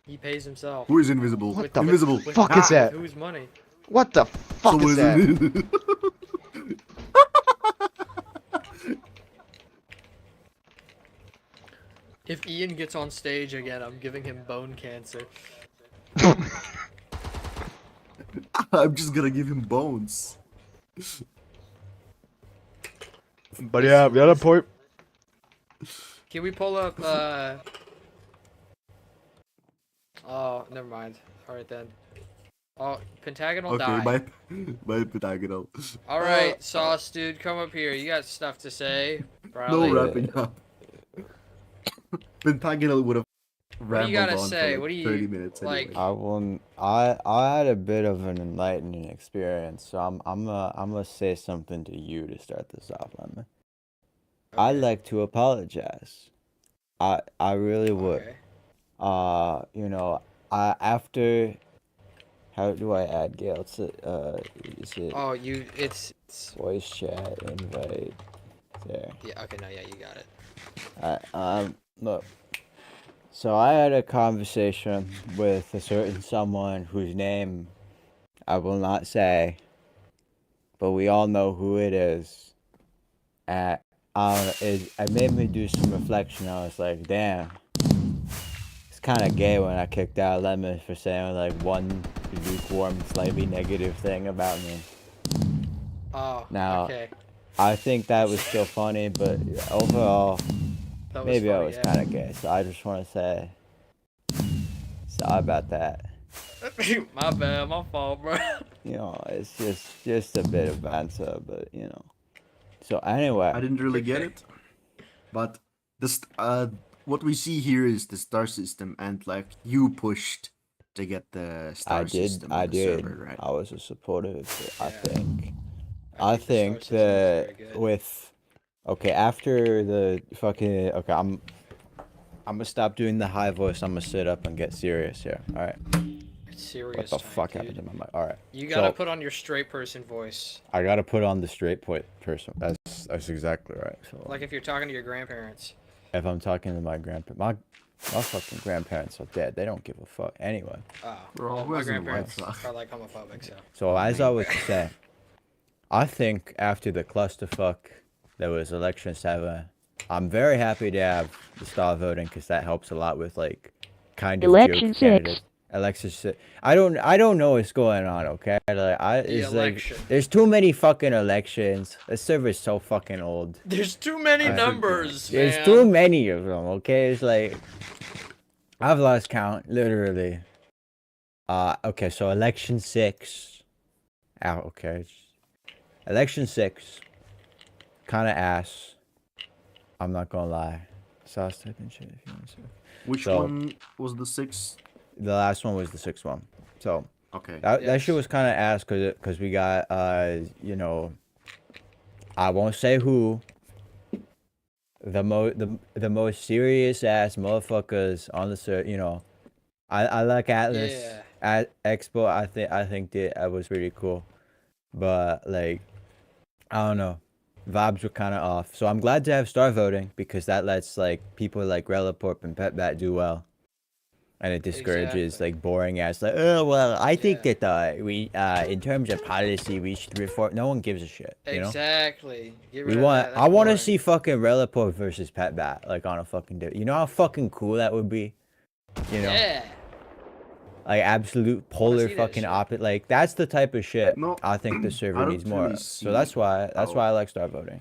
Speaker 1: He pays himself.
Speaker 2: Who is invisible?
Speaker 8: What the
Speaker 2: Invisible.
Speaker 8: fuck is that?
Speaker 1: Whose money?
Speaker 8: What the fuck
Speaker 2: So
Speaker 8: is that?
Speaker 2: it?
Speaker 1: If Ian gets on stage again, I'm giving him bone cancer.
Speaker 2: I'm just gonna give him bones.
Speaker 8: But yeah, the other point.
Speaker 1: Can we pull up? Oh, never mind. All right then. Oh, Pentagonal
Speaker 2: Okay,
Speaker 1: die.
Speaker 2: my pentagonal.
Speaker 1: All right, Sauce dude, come up here. You got stuff to say,
Speaker 2: No
Speaker 1: probably.
Speaker 2: wrapping up. Pentagonal would have
Speaker 1: What do you
Speaker 2: rambled
Speaker 1: gotta
Speaker 2: on
Speaker 1: say?
Speaker 2: for
Speaker 1: What
Speaker 2: like
Speaker 1: do
Speaker 2: 30
Speaker 1: you
Speaker 2: minutes
Speaker 1: like?
Speaker 2: anyway.
Speaker 9: I had a bit of an enlightening experience, so I'm gonna say something to you to start this off, Lemon. I'd
Speaker 1: Okay,
Speaker 9: like to apologize. I really would.
Speaker 1: okay.
Speaker 9: You know, after how do I add Gale? Is it
Speaker 1: Oh, it's
Speaker 9: voice chat invite there?
Speaker 1: yeah. Okay, no, yeah, you got it.
Speaker 9: Look. So I had a conversation with a certain someone whose name I will not say, but we all know who it is. And it made me do some reflection. I was like, damn, it's kind of gay when I kicked out Lemon for saying like one lukewarm, slightly negative thing about me.
Speaker 1: Oh,
Speaker 9: Now,
Speaker 1: okay.
Speaker 9: I think that was still funny, but overall,
Speaker 1: That was
Speaker 9: maybe I
Speaker 1: funny,
Speaker 9: was
Speaker 1: yeah.
Speaker 9: kind of gay. So I just want to say sorry about that.
Speaker 1: My bad, my fault, bro.
Speaker 9: You know, it's just a bit of banter, but you know. So anyway,
Speaker 2: I didn't really get it, but what we see here is the star system, and like you pushed to get the star system on the server, right?
Speaker 9: I was a supporter of it, I
Speaker 1: Yeah.
Speaker 9: think.
Speaker 1: I
Speaker 9: I
Speaker 1: think the star
Speaker 9: think
Speaker 1: system is very
Speaker 9: that
Speaker 1: good.
Speaker 9: with okay, after the fucking okay, I'm gonna stop doing the high voice. I'm gonna sit up and get serious here. All right.
Speaker 1: It's serious
Speaker 9: What the
Speaker 1: time,
Speaker 9: fuck
Speaker 1: dude.
Speaker 9: happened to my mic? All right.
Speaker 1: You gotta
Speaker 9: So-
Speaker 1: put on your straight person voice,
Speaker 9: I gotta put on the straight point person. That's exactly right. So
Speaker 1: like if you're talking to your grandparents.
Speaker 9: if I'm talking to my my fucking grandparents are dead. They don't give a fuck anyway.
Speaker 1: Oh,
Speaker 2: Bro,
Speaker 1: well,
Speaker 2: who
Speaker 1: my
Speaker 2: hasn't
Speaker 1: grandparents
Speaker 2: liked that?
Speaker 1: are like homophobic, so.
Speaker 9: So as I was saying, I think after the clusterfuck that was election 7, I'm very happy to have the star voting because that helps a lot with like kind of
Speaker 5: Election
Speaker 9: joke
Speaker 5: 6.
Speaker 9: candidates. Election 6. I don't know what's going on. Okay, like it's
Speaker 1: election.
Speaker 9: like there's too many fucking elections. The server's so fucking old.
Speaker 1: There's too many
Speaker 9: I forgot.
Speaker 1: numbers, man.
Speaker 9: There's too many of them. Okay, it's like I've lost count literally. Okay, so election 6. Okay. Election 6. Kind of ass. I'm not gonna lie. Sauce typing shit if you want to.
Speaker 2: Which
Speaker 9: So-
Speaker 2: one was the 6th?
Speaker 9: The last one was the 6th one. So
Speaker 2: Okay.
Speaker 9: that shit
Speaker 1: Yes.
Speaker 9: was kind of ass because we got you know, I won't say who. The most serious ass motherfuckers on the server. You know, I like Atlas.
Speaker 1: Yeah.
Speaker 9: At Expo, I think that was really cool, but like, I don't know, vibes were kind of off. So I'm glad to have star voting because that lets like people like Reliporp and Petbat do well, and it discourages
Speaker 1: Exactly.
Speaker 9: like boring ass like, oh well, I think
Speaker 1: Yeah.
Speaker 9: that we in terms of policy we should reform. No one gives a shit. You know.
Speaker 1: Exactly. Get rid
Speaker 9: We
Speaker 1: of
Speaker 9: want.
Speaker 1: that.
Speaker 9: I
Speaker 1: That's
Speaker 9: want to
Speaker 1: boring.
Speaker 9: see fucking Reliporp versus Petbat like on a fucking day. You know how fucking cool that would be. You know.
Speaker 1: Yeah.
Speaker 9: Like absolute polar
Speaker 1: see that
Speaker 9: fucking
Speaker 1: shit.
Speaker 9: opposite. Like that's the type of shit
Speaker 2: No,
Speaker 9: I think the
Speaker 2: I
Speaker 9: server
Speaker 2: don't
Speaker 9: needs more
Speaker 2: really
Speaker 9: of.
Speaker 2: see
Speaker 9: So that's why
Speaker 2: how-
Speaker 9: I like star voting.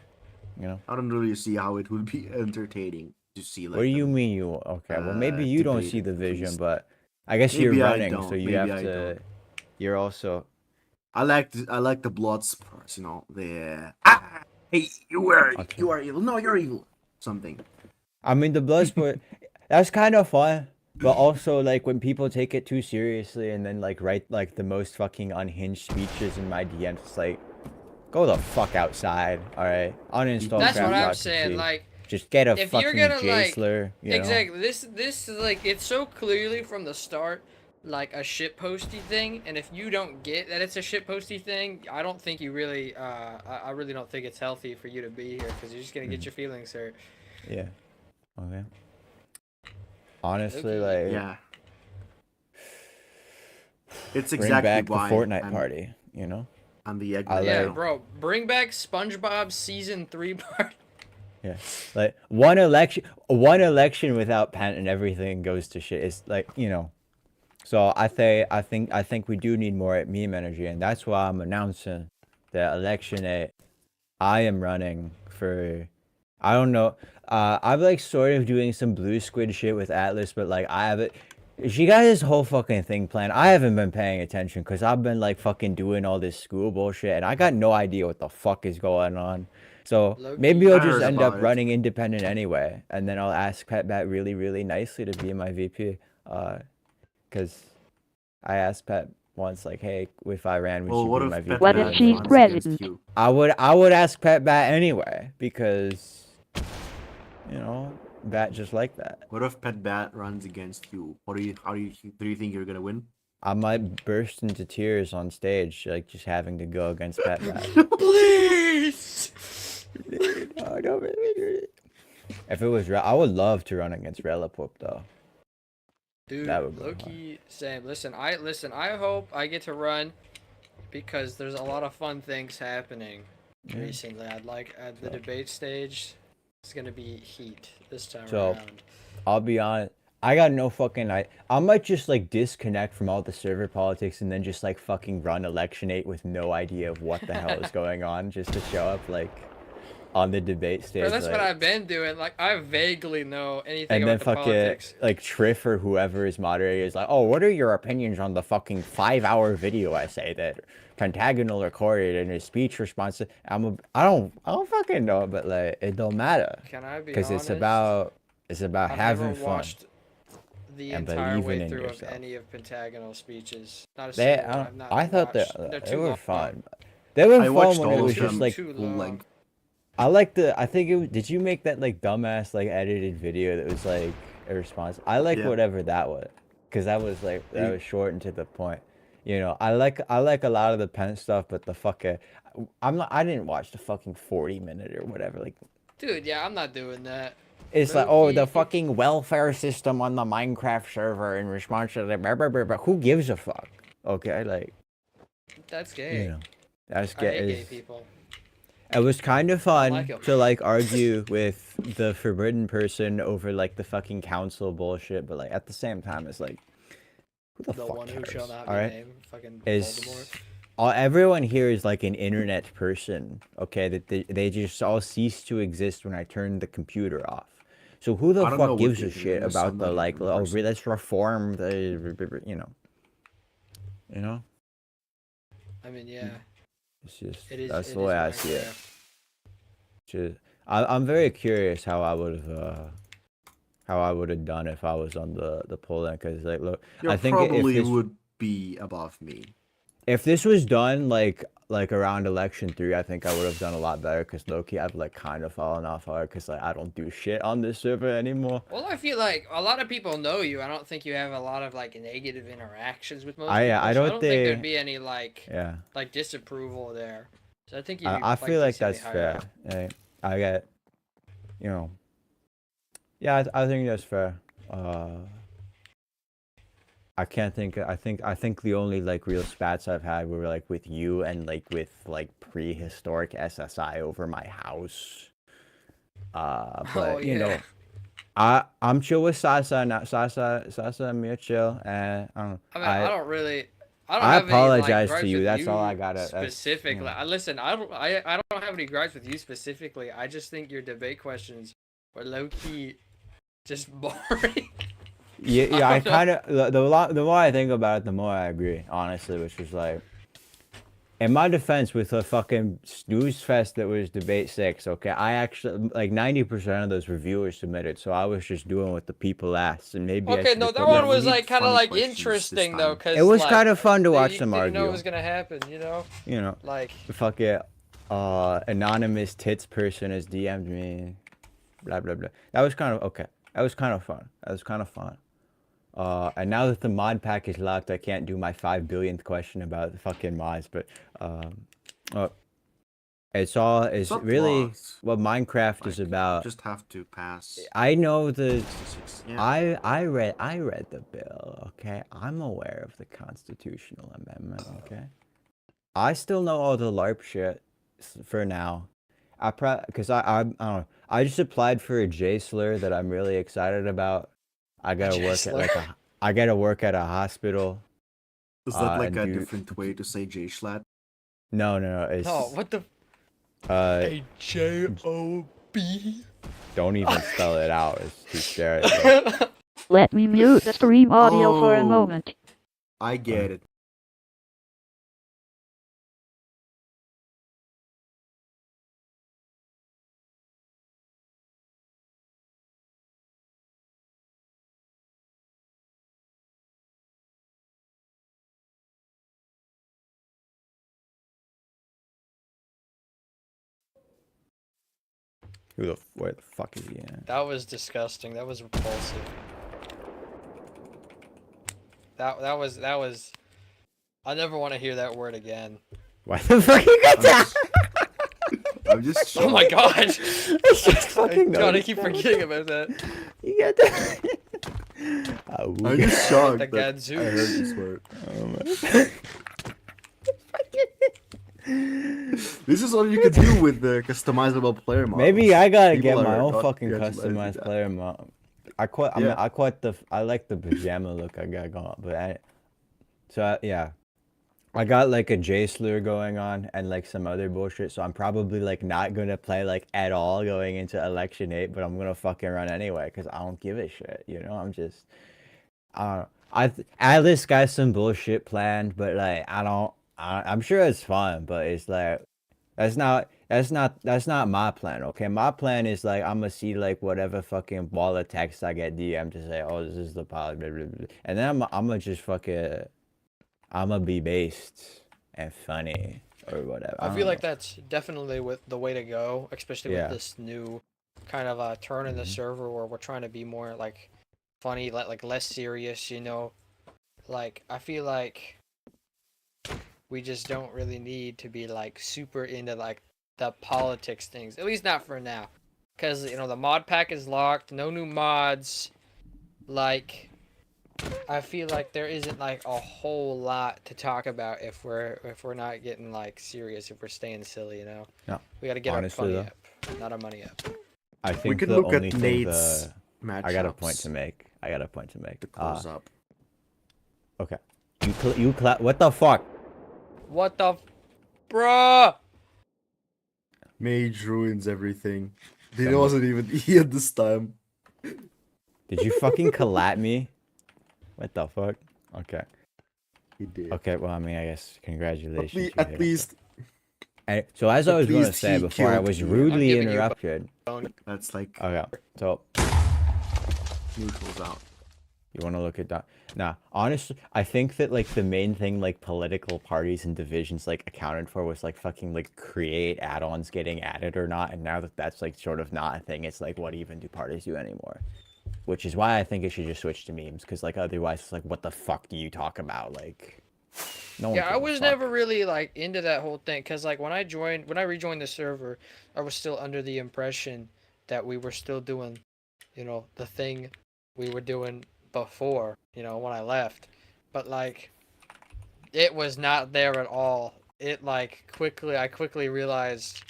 Speaker 9: You know.
Speaker 2: I don't really see how it would be entertaining to see like.
Speaker 9: What do you
Speaker 2: them.
Speaker 9: mean you? Okay, well maybe
Speaker 2: uh,
Speaker 9: you don't
Speaker 2: debate
Speaker 9: see the
Speaker 2: at
Speaker 9: vision,
Speaker 2: least.
Speaker 9: but I guess
Speaker 2: Maybe
Speaker 9: you're
Speaker 2: I
Speaker 9: running, so
Speaker 2: don't,
Speaker 9: you
Speaker 2: maybe
Speaker 9: have
Speaker 2: I
Speaker 9: to.
Speaker 2: don't.
Speaker 9: You're also.
Speaker 2: I like the blood spurs, you know. Hey, you are evil. No, you're evil. Something.
Speaker 9: I mean the blood sport. That's kind of fun. But also, like, when people take it too seriously and then, like, write, like, the most fucking unhinged speeches in my DMs, it's like, go the fuck outside, alright? Uninstall
Speaker 1: That's what I'm
Speaker 9: Craft.cc.
Speaker 1: saying. Like,
Speaker 9: Just get a
Speaker 1: if you're
Speaker 9: fucking
Speaker 1: gonna,
Speaker 9: Jaysler, you know?
Speaker 1: exactly. This is like, it's so clearly from the start, like a shitposty thing. And if you don't get that it's a shitposty thing, I don't think you really, I really don't think it's healthy for you to be here because you're just gonna get your feelings hurt.
Speaker 9: Yeah. Okay. Honestly,
Speaker 1: Okay.
Speaker 9: like,
Speaker 2: Yeah. It's
Speaker 9: bring
Speaker 2: exactly
Speaker 9: back the
Speaker 2: why
Speaker 9: Fortnite
Speaker 2: I'm,
Speaker 9: party, you know?
Speaker 2: I'm the egg.
Speaker 9: I
Speaker 1: Yeah,
Speaker 9: like-
Speaker 1: bro, bring back SpongeBob season 3 party.
Speaker 9: Yeah. Like, one election without Pant and everything goes to shit. It's like, you know, So I think we do need more meme energy, and that's why I'm announcing the election that I am running for. I don't know. I'm like sort of doing some blue squid shit with Atlas, but like I haven't. She got this whole fucking thing planned. I haven't been paying attention because I've been like fucking doing all this school bullshit, and I got no idea what the fuck is going on. So
Speaker 1: Low-key.
Speaker 9: maybe I'll
Speaker 2: I
Speaker 9: just
Speaker 2: heard
Speaker 9: end up
Speaker 2: about it.
Speaker 9: running independent anyway, and then I'll ask Petbat really, really nicely to be my VP. Because I asked Pet once, like, hey, if I ran, would
Speaker 2: Well,
Speaker 9: you
Speaker 2: what
Speaker 9: be
Speaker 2: if
Speaker 9: my VP?
Speaker 5: What if
Speaker 2: Petbat
Speaker 5: she's
Speaker 2: runs
Speaker 5: president?
Speaker 2: against you?
Speaker 9: I would ask Petbat anyway because, you know, Bat just like that.
Speaker 2: What if Petbat runs against you? How do you think you're gonna win?
Speaker 9: I might burst into tears on stage, like just having to go against Petbat.
Speaker 1: Please.
Speaker 9: Oh, don't make me do it. If it was, I would love to run against Relipop though.
Speaker 1: Dude,
Speaker 9: That would be
Speaker 1: Loki, same. Listen, I hope I get to run because there's a lot of fun things happening recently. I'd like at the
Speaker 9: So-
Speaker 1: debate stage. It's gonna be heat this time
Speaker 9: So-
Speaker 1: around.
Speaker 9: I'll be honest. I got no fucking. I might just like disconnect from all the server politics and then just like fucking run election 8 with no idea of what the hell is going on, just to show up like on the debate stage.
Speaker 1: Bro, that's
Speaker 9: like,
Speaker 1: what I've been doing. Like, I vaguely know anything
Speaker 9: and then
Speaker 1: about the
Speaker 9: fucking
Speaker 1: politics.
Speaker 9: like Triff or whoever is moderator is like, oh, what are your opinions on the fucking 5-hour video essay that Pentagonal recorded in his speech response? I don't fucking know, but like it don't matter
Speaker 1: Can I be
Speaker 9: because
Speaker 1: honest?
Speaker 9: it's about
Speaker 1: I've
Speaker 9: having
Speaker 1: never
Speaker 9: fun.
Speaker 1: watched the
Speaker 9: and
Speaker 1: entire
Speaker 9: believing
Speaker 1: way
Speaker 9: in
Speaker 1: through of
Speaker 9: yourself.
Speaker 1: any of Pentagonal speeches. Not a
Speaker 9: They,
Speaker 1: single one. I've not
Speaker 9: I thought
Speaker 1: watched.
Speaker 9: that
Speaker 1: They're
Speaker 9: they
Speaker 1: too
Speaker 9: were
Speaker 1: long.
Speaker 9: fun. They were
Speaker 2: I
Speaker 9: fun
Speaker 2: watched
Speaker 9: when
Speaker 2: all
Speaker 9: it was
Speaker 2: of
Speaker 9: just
Speaker 2: them
Speaker 9: like
Speaker 1: too
Speaker 2: full
Speaker 1: long.
Speaker 2: length.
Speaker 9: I like the. I think it. Did you make that like dumbass like edited video that was like a response? I like
Speaker 2: Yeah.
Speaker 9: whatever that was, cause that was like that
Speaker 2: Yeah.
Speaker 9: was short and to the point. You know, I like a lot of the Pen stuff, but the fucking I didn't watch the fucking 40-minute or whatever. Like
Speaker 1: Dude, yeah, I'm not doing that.
Speaker 9: it's like, oh, the
Speaker 1: Low-key.
Speaker 9: fucking welfare system on the Minecraft server in response to the blah, blah, blah, blah. Who gives a fuck? Okay, like
Speaker 1: That's gay.
Speaker 9: you know, that's
Speaker 1: I hate gay
Speaker 9: is.
Speaker 1: people.
Speaker 9: It was kind of fun
Speaker 1: like 'em.
Speaker 9: to like argue with the forbidden person over like the fucking council bullshit, but like at the same time, it's like, who the
Speaker 1: The
Speaker 9: fuck
Speaker 1: one
Speaker 9: cares?
Speaker 1: who shall not
Speaker 9: all
Speaker 1: be
Speaker 9: right,
Speaker 1: named. Fucking
Speaker 9: is
Speaker 1: Voldemort.
Speaker 9: everyone here is like an internet person, okay? That they just all cease to exist when I turn the computer off. So who the
Speaker 2: I don't know
Speaker 9: fuck
Speaker 2: what
Speaker 9: gives
Speaker 2: you're
Speaker 9: a
Speaker 2: doing,
Speaker 9: shit
Speaker 2: unless
Speaker 9: about
Speaker 2: I'm
Speaker 9: the
Speaker 2: not
Speaker 9: like?
Speaker 2: even a
Speaker 9: Oh,
Speaker 2: person.
Speaker 9: let's reform the, you know?
Speaker 1: I mean, yeah.
Speaker 9: It's just
Speaker 1: It is.
Speaker 9: that's
Speaker 1: it
Speaker 9: the
Speaker 1: is
Speaker 9: way I see it.
Speaker 1: Minecraft.
Speaker 9: Just, I'm very curious how I would have done if I was on the poll end, because like look,
Speaker 2: You
Speaker 9: I think
Speaker 2: probably
Speaker 9: if this,
Speaker 2: would be above me.
Speaker 9: if this was done like around election 3, I think I would have done a lot better, because low-key I've like kind of fallen off hard because like I don't do shit on this server anymore.
Speaker 1: Well, I feel like a lot of people know you. I don't think you have a lot of like negative interactions with most
Speaker 9: I
Speaker 1: people.
Speaker 9: don't
Speaker 1: so I don't think
Speaker 9: think-
Speaker 1: there'd be any like
Speaker 9: Yeah,
Speaker 1: disapproval there. So I think you.
Speaker 9: I feel like that's fair. I get, you know, yeah, I think that's fair. I can't think. I think the only like real spats I've had were like with you and like with like prehistoric SSI over my house. But
Speaker 1: Oh,
Speaker 9: you know,
Speaker 1: yeah.
Speaker 9: I'm chill with Sasa and Sasa and me are chill, and I don't know.
Speaker 1: I mean, I don't really. I don't
Speaker 9: I
Speaker 1: have any,
Speaker 9: apologize to
Speaker 1: gripes
Speaker 9: you,
Speaker 1: with
Speaker 9: that's all I gotta- that's, you
Speaker 1: specifically.
Speaker 9: know.
Speaker 1: I listen. I don't have any gripes with you specifically. I just think your debate questions were low key, just boring.
Speaker 9: Yeah, I
Speaker 1: don't know.
Speaker 9: kind of the more I think about it, the more I agree, honestly. Which was like, in my defense, with a fucking snooze fest that was debate 6. Okay, I actually like 90% of those reviewers submitted, so I was just doing what the people asked, and maybe I
Speaker 1: Okay,
Speaker 9: should
Speaker 1: no,
Speaker 9: have
Speaker 1: that
Speaker 9: put
Speaker 1: one
Speaker 9: my-
Speaker 2: we
Speaker 1: was
Speaker 2: need
Speaker 1: like kind of
Speaker 2: funny
Speaker 1: like
Speaker 2: questions this
Speaker 1: interesting though,
Speaker 2: time.
Speaker 1: cause
Speaker 9: It was
Speaker 1: like,
Speaker 9: kind of fun to
Speaker 1: they
Speaker 9: watch them
Speaker 1: didn't know
Speaker 9: argue.
Speaker 1: what was gonna happen.
Speaker 9: You know,
Speaker 1: Like
Speaker 9: fuck it. Anonymous tits person has DM'd me. Blah blah blah. That was kind of okay. That was kind of fun. And now that the mod pack is locked, I can't do my 5 billionth question about the fucking mods. But it's
Speaker 2: not
Speaker 9: really
Speaker 2: locked.
Speaker 9: what Minecraft
Speaker 2: Like,
Speaker 9: is about.
Speaker 2: Just have to pass.
Speaker 9: I know the.
Speaker 2: Yeah.
Speaker 9: I read the bill. Okay, I'm aware of the constitutional amendment. Okay, I still know all the LARP shit for now. Because I don't know. I just applied for a J slur that I'm really excited about. I gotta work at
Speaker 1: J-slur?
Speaker 9: like I gotta work at a hospital.
Speaker 2: Is that like
Speaker 9: and
Speaker 2: a
Speaker 9: do-
Speaker 2: different way to say J Schlatt?
Speaker 9: No, it's
Speaker 1: No, what the? J-O-B.
Speaker 9: don't even spell it out. It's too scary.
Speaker 5: Let me mute the stream audio for a
Speaker 2: Oh.
Speaker 5: moment.
Speaker 2: I get it.
Speaker 9: Where the fuck is he at?
Speaker 1: That was disgusting. That was repulsive. That was. I never want to hear that word again.
Speaker 9: Why the fuck you got that?
Speaker 2: I'm just
Speaker 1: Oh my god!
Speaker 9: It's just fucking
Speaker 1: God, I
Speaker 9: noticed
Speaker 1: keep
Speaker 9: that.
Speaker 1: forgetting about that.
Speaker 9: You got that? Oh,
Speaker 2: I'm just shocked
Speaker 1: The
Speaker 2: that I heard
Speaker 1: Gadzooks.
Speaker 2: this word.
Speaker 9: oh my.
Speaker 2: This is all you can do with the customizable player models.
Speaker 9: Maybe I gotta
Speaker 2: People
Speaker 9: get my
Speaker 2: are
Speaker 9: own
Speaker 2: not
Speaker 9: fucking
Speaker 2: yet letting me do
Speaker 9: customized
Speaker 2: that.
Speaker 9: player mod. I quite. I mean,
Speaker 2: Yeah.
Speaker 9: I like the pajama look I got going, but yeah. I got like a J slur going on and like some other bullshit, so I'm probably like not gonna play like at all going into election 8, but I'm gonna fucking run anyway because I don't give a shit, you know. I'm just, Alice got some bullshit planned, but like I'm sure it's fun, but it's like that's not my plan. Okay, my plan is like I'm gonna see like whatever fucking wall of text I get DM to say, oh, this is the policy, blah, blah, blah. And then I'm gonna just fucking. I'm gonna be based and funny or whatever.
Speaker 1: I
Speaker 9: don't
Speaker 1: feel like
Speaker 9: know.
Speaker 1: that's definitely the way to go, especially
Speaker 9: Yeah.
Speaker 1: with this new kind of turn in the server where we're trying to be more like funny, like less serious, you know. Like I feel like we just don't really need to be like super into like the politics things, at least not for now, because you know the mod pack is locked, no new mods. Like I feel like there isn't like a whole lot to talk about if we're not getting like serious, if we're staying silly, you know.
Speaker 9: No,
Speaker 1: We gotta get
Speaker 9: honestly,
Speaker 1: our
Speaker 9: though.
Speaker 1: funny up, not our money up.
Speaker 9: I
Speaker 2: We
Speaker 9: think
Speaker 2: could
Speaker 9: the
Speaker 2: look
Speaker 9: only
Speaker 2: at
Speaker 9: thing
Speaker 2: Nate's
Speaker 9: I got a point
Speaker 2: matchups
Speaker 9: to make.
Speaker 2: to close up.
Speaker 9: Okay. What the fuck?
Speaker 1: What the, bruh?
Speaker 2: Mage ruins everything. He
Speaker 9: Someone-
Speaker 2: wasn't even here this time.
Speaker 9: Did you fucking collat me? What the fuck? Okay.
Speaker 2: He did.
Speaker 9: Okay. Well, I mean, I guess congratulations. you
Speaker 2: At
Speaker 9: hit it.
Speaker 2: least
Speaker 9: So as I
Speaker 2: at
Speaker 9: was gonna
Speaker 2: least
Speaker 9: say
Speaker 2: he
Speaker 9: before I
Speaker 2: killed
Speaker 9: was
Speaker 2: you.
Speaker 9: rudely
Speaker 1: giving you
Speaker 9: interrupted.
Speaker 2: that's like
Speaker 9: Okay. So
Speaker 2: neutrals out.
Speaker 9: you want to look at that? Nah, honestly, I think that like the main thing like political parties and divisions like accounted for was like fucking like create add-ons getting added or not, and now that that's like sort of not a thing, it's like what even do parties do anymore? Which is why I think it should just switch to memes, because like otherwise it's like what the fuck do you talk about? Like, no one
Speaker 1: Yeah, I
Speaker 9: gives a
Speaker 1: was
Speaker 9: fuck.
Speaker 1: never really like into that whole thing, cause like when I rejoined the server, I was still under the impression that we were still doing, you know, the thing we were doing before, you know, when I left. But like it was not there at all. It like I quickly realized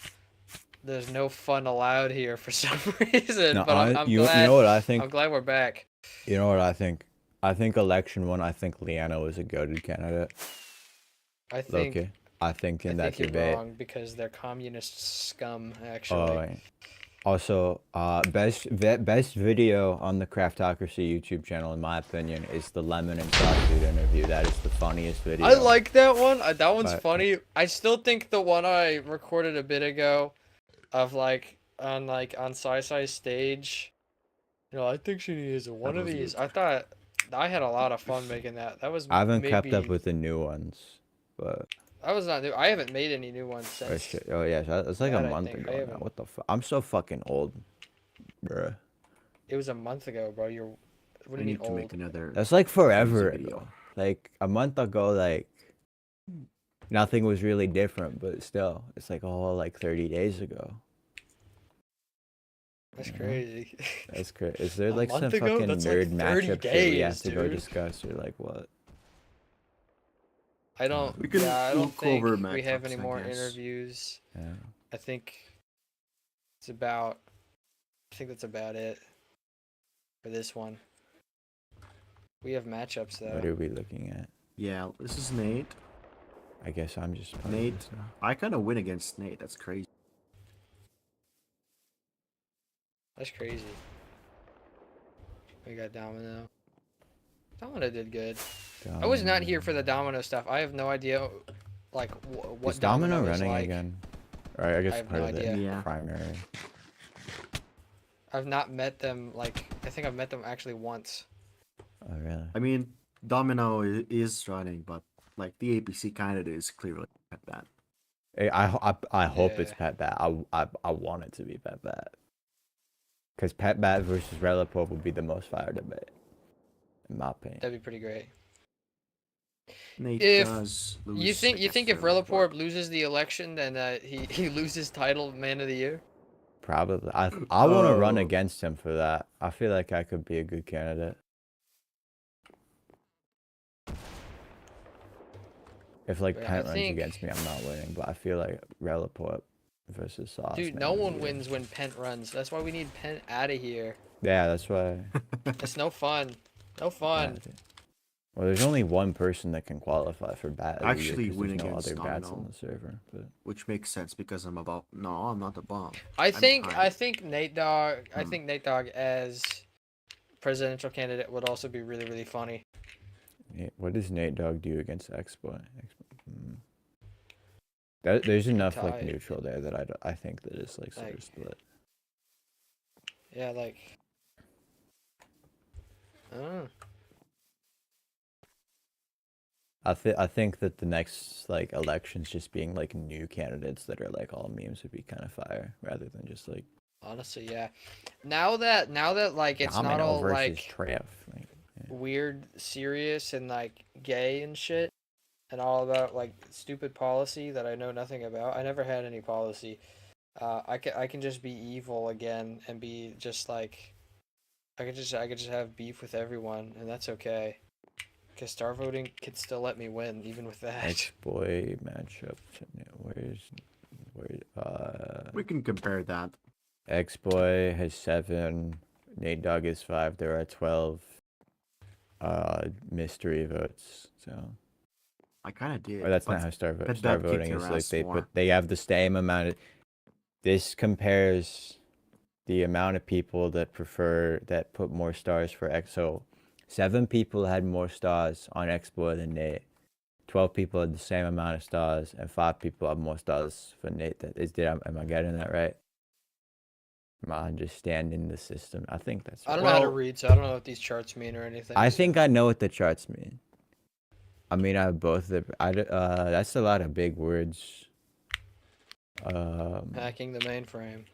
Speaker 1: there's no fun allowed here for some reason.
Speaker 9: No,
Speaker 1: But I'm
Speaker 9: you
Speaker 1: glad.
Speaker 9: know what I think?
Speaker 1: I'm glad we're back.
Speaker 9: You know what I think? I think election 1. I think Liana was a goated candidate.
Speaker 1: I think
Speaker 9: Loki. I think in
Speaker 1: I
Speaker 9: that
Speaker 1: think
Speaker 9: debate.
Speaker 1: you're wrong because they're communist scum. Actually,
Speaker 9: Oh, also, best video on the Craftocracy YouTube channel, in my opinion, is the Lemon and Sauce Dude interview. That is the funniest video.
Speaker 1: I like that one. That one's
Speaker 9: But-
Speaker 1: funny. I still think the one I recorded a bit ago, of like on Sai stage. You know, I think she needs one of
Speaker 2: was
Speaker 1: these.
Speaker 2: good.
Speaker 1: I thought I had a lot of fun making that. That was
Speaker 9: I haven't kept up
Speaker 1: maybe-
Speaker 9: with the new ones, but
Speaker 1: I was not new. I haven't made any new ones
Speaker 9: oh
Speaker 1: since.
Speaker 9: shit, oh yeah, it's like
Speaker 1: that,
Speaker 9: a
Speaker 1: I
Speaker 9: month
Speaker 1: think. I
Speaker 9: ago now.
Speaker 1: haven't-
Speaker 9: What the fuck? I'm so fucking old, bruh.
Speaker 1: It was a month ago, bro. You're. What do
Speaker 2: We
Speaker 1: you mean
Speaker 2: need to
Speaker 1: old?
Speaker 2: make another.
Speaker 9: That's like forever
Speaker 2: video.
Speaker 9: ago. Like a month ago, like nothing was really different, but still, it's like like 30 days ago.
Speaker 1: That's
Speaker 9: Yeah.
Speaker 1: crazy.
Speaker 9: That's crazy. Is there
Speaker 1: A
Speaker 9: like some
Speaker 1: month ago?
Speaker 9: fucking
Speaker 1: That's like
Speaker 9: nerd
Speaker 1: 30
Speaker 9: matchup shit we have
Speaker 1: days,
Speaker 9: to go
Speaker 1: dude.
Speaker 9: discuss or like what?
Speaker 1: I don't.
Speaker 2: We can
Speaker 1: Yeah, I don't
Speaker 2: look
Speaker 1: think
Speaker 2: over
Speaker 1: we have
Speaker 2: matchups,
Speaker 1: any
Speaker 2: I
Speaker 1: more
Speaker 2: guess.
Speaker 1: interviews.
Speaker 9: Yeah.
Speaker 1: I think it's about. I think that's about it for this one. We have matchups though.
Speaker 9: What are we looking at?
Speaker 2: Yeah, this is Nate.
Speaker 9: I guess I'm just part of
Speaker 2: Nate,
Speaker 9: this now.
Speaker 2: I kind of win against Nate. That's crazy.
Speaker 1: That's crazy. We got Domino. Domino did good. I was not here for the Domino stuff. I have no idea, like, what
Speaker 9: Is Domino
Speaker 1: is
Speaker 9: running
Speaker 1: like.
Speaker 9: again? Or I guess
Speaker 1: I have
Speaker 9: part
Speaker 1: no
Speaker 9: of the
Speaker 1: idea.
Speaker 2: Yeah.
Speaker 9: primary.
Speaker 1: I've not met them, like, I think I've met them actually once.
Speaker 9: Oh really?
Speaker 2: I mean, Domino is running, but like the APC candidate is clearly at that.
Speaker 9: I hope it's
Speaker 1: Yeah.
Speaker 9: Pet Bat. I want it to be Pet Bat. Because Pet Bat versus Reliport would be the most fire debate, in my opinion.
Speaker 1: That'd be pretty great.
Speaker 2: Nate
Speaker 1: If
Speaker 2: does lose.
Speaker 1: You think
Speaker 2: against
Speaker 1: if
Speaker 2: Reliport.
Speaker 1: Reliport loses the election, then he loses title of Man of the Year?
Speaker 9: Probably. I want to run
Speaker 2: Oh.
Speaker 9: against him for that. I feel like I could be a good candidate. If like
Speaker 1: But I
Speaker 9: Pent runs
Speaker 1: think-
Speaker 9: against me, I'm not winning. But I feel like Reliport versus Sauce.
Speaker 1: Dude,
Speaker 9: Man
Speaker 1: no
Speaker 9: of the
Speaker 1: one
Speaker 9: Year.
Speaker 1: wins when Pent runs. That's why we need Pent out of here.
Speaker 9: Yeah, that's why.
Speaker 1: It's no fun. No
Speaker 9: yeah,
Speaker 1: fun.
Speaker 9: dude. Well, there's only one person that can qualify for Bat of the Year
Speaker 2: Actually
Speaker 9: 'cause
Speaker 2: win
Speaker 9: there's no
Speaker 2: against
Speaker 9: other bats
Speaker 2: Domino.
Speaker 9: on the server. But
Speaker 2: Which makes sense because I'm about. No, I'm not a bomb.
Speaker 1: I
Speaker 2: I'm
Speaker 1: think
Speaker 2: tired.
Speaker 1: Nate Dogg
Speaker 2: Hmm.
Speaker 1: Nate Dogg as presidential candidate would also be really, really funny.
Speaker 9: What does Nate Dogg do against Exploit? There's enough like
Speaker 1: tied.
Speaker 9: neutral there that I think that it's like sort
Speaker 1: Like-
Speaker 9: of split.
Speaker 1: Yeah, like oh.
Speaker 9: I think that the next like elections just being like new candidates that are like all memes would be kind of fire rather than just like
Speaker 1: Honestly, yeah. Now that like it's not
Speaker 9: Domino
Speaker 1: all
Speaker 9: versus
Speaker 1: like
Speaker 9: Trev. Like,
Speaker 1: weird, serious, and like gay and shit, and all about like stupid policy that I know nothing about. I never had any policy. I can just be evil again and be just like, I could just have beef with everyone, and that's okay. Cause star voting could still let me win even with that.
Speaker 9: X-Boy matchup.
Speaker 2: We can compare that.
Speaker 9: X-Boy has 7. Nate Dogg is 5. There are 12 mystery votes. So
Speaker 2: I kind of did.
Speaker 9: or that's
Speaker 2: but
Speaker 9: not how star
Speaker 2: bet
Speaker 9: star
Speaker 2: that kicked
Speaker 9: voting
Speaker 2: your
Speaker 9: is. Like
Speaker 2: ass more.
Speaker 9: they have the same amount of. This compares the amount of people that put more stars for X. So 7 people had more stars on X-Boy than Nate. 12 people had the same amount of stars, and 5 people have more stars for Nate. Am I getting that right? Am I understanding the system? I think that's right.
Speaker 1: I don't know how to
Speaker 2: Well-
Speaker 1: read, so I don't know what these charts mean or anything.
Speaker 9: I
Speaker 1: so-
Speaker 9: think I know what the charts mean. I mean, I have both. That's a lot of big words.
Speaker 1: hacking the mainframe.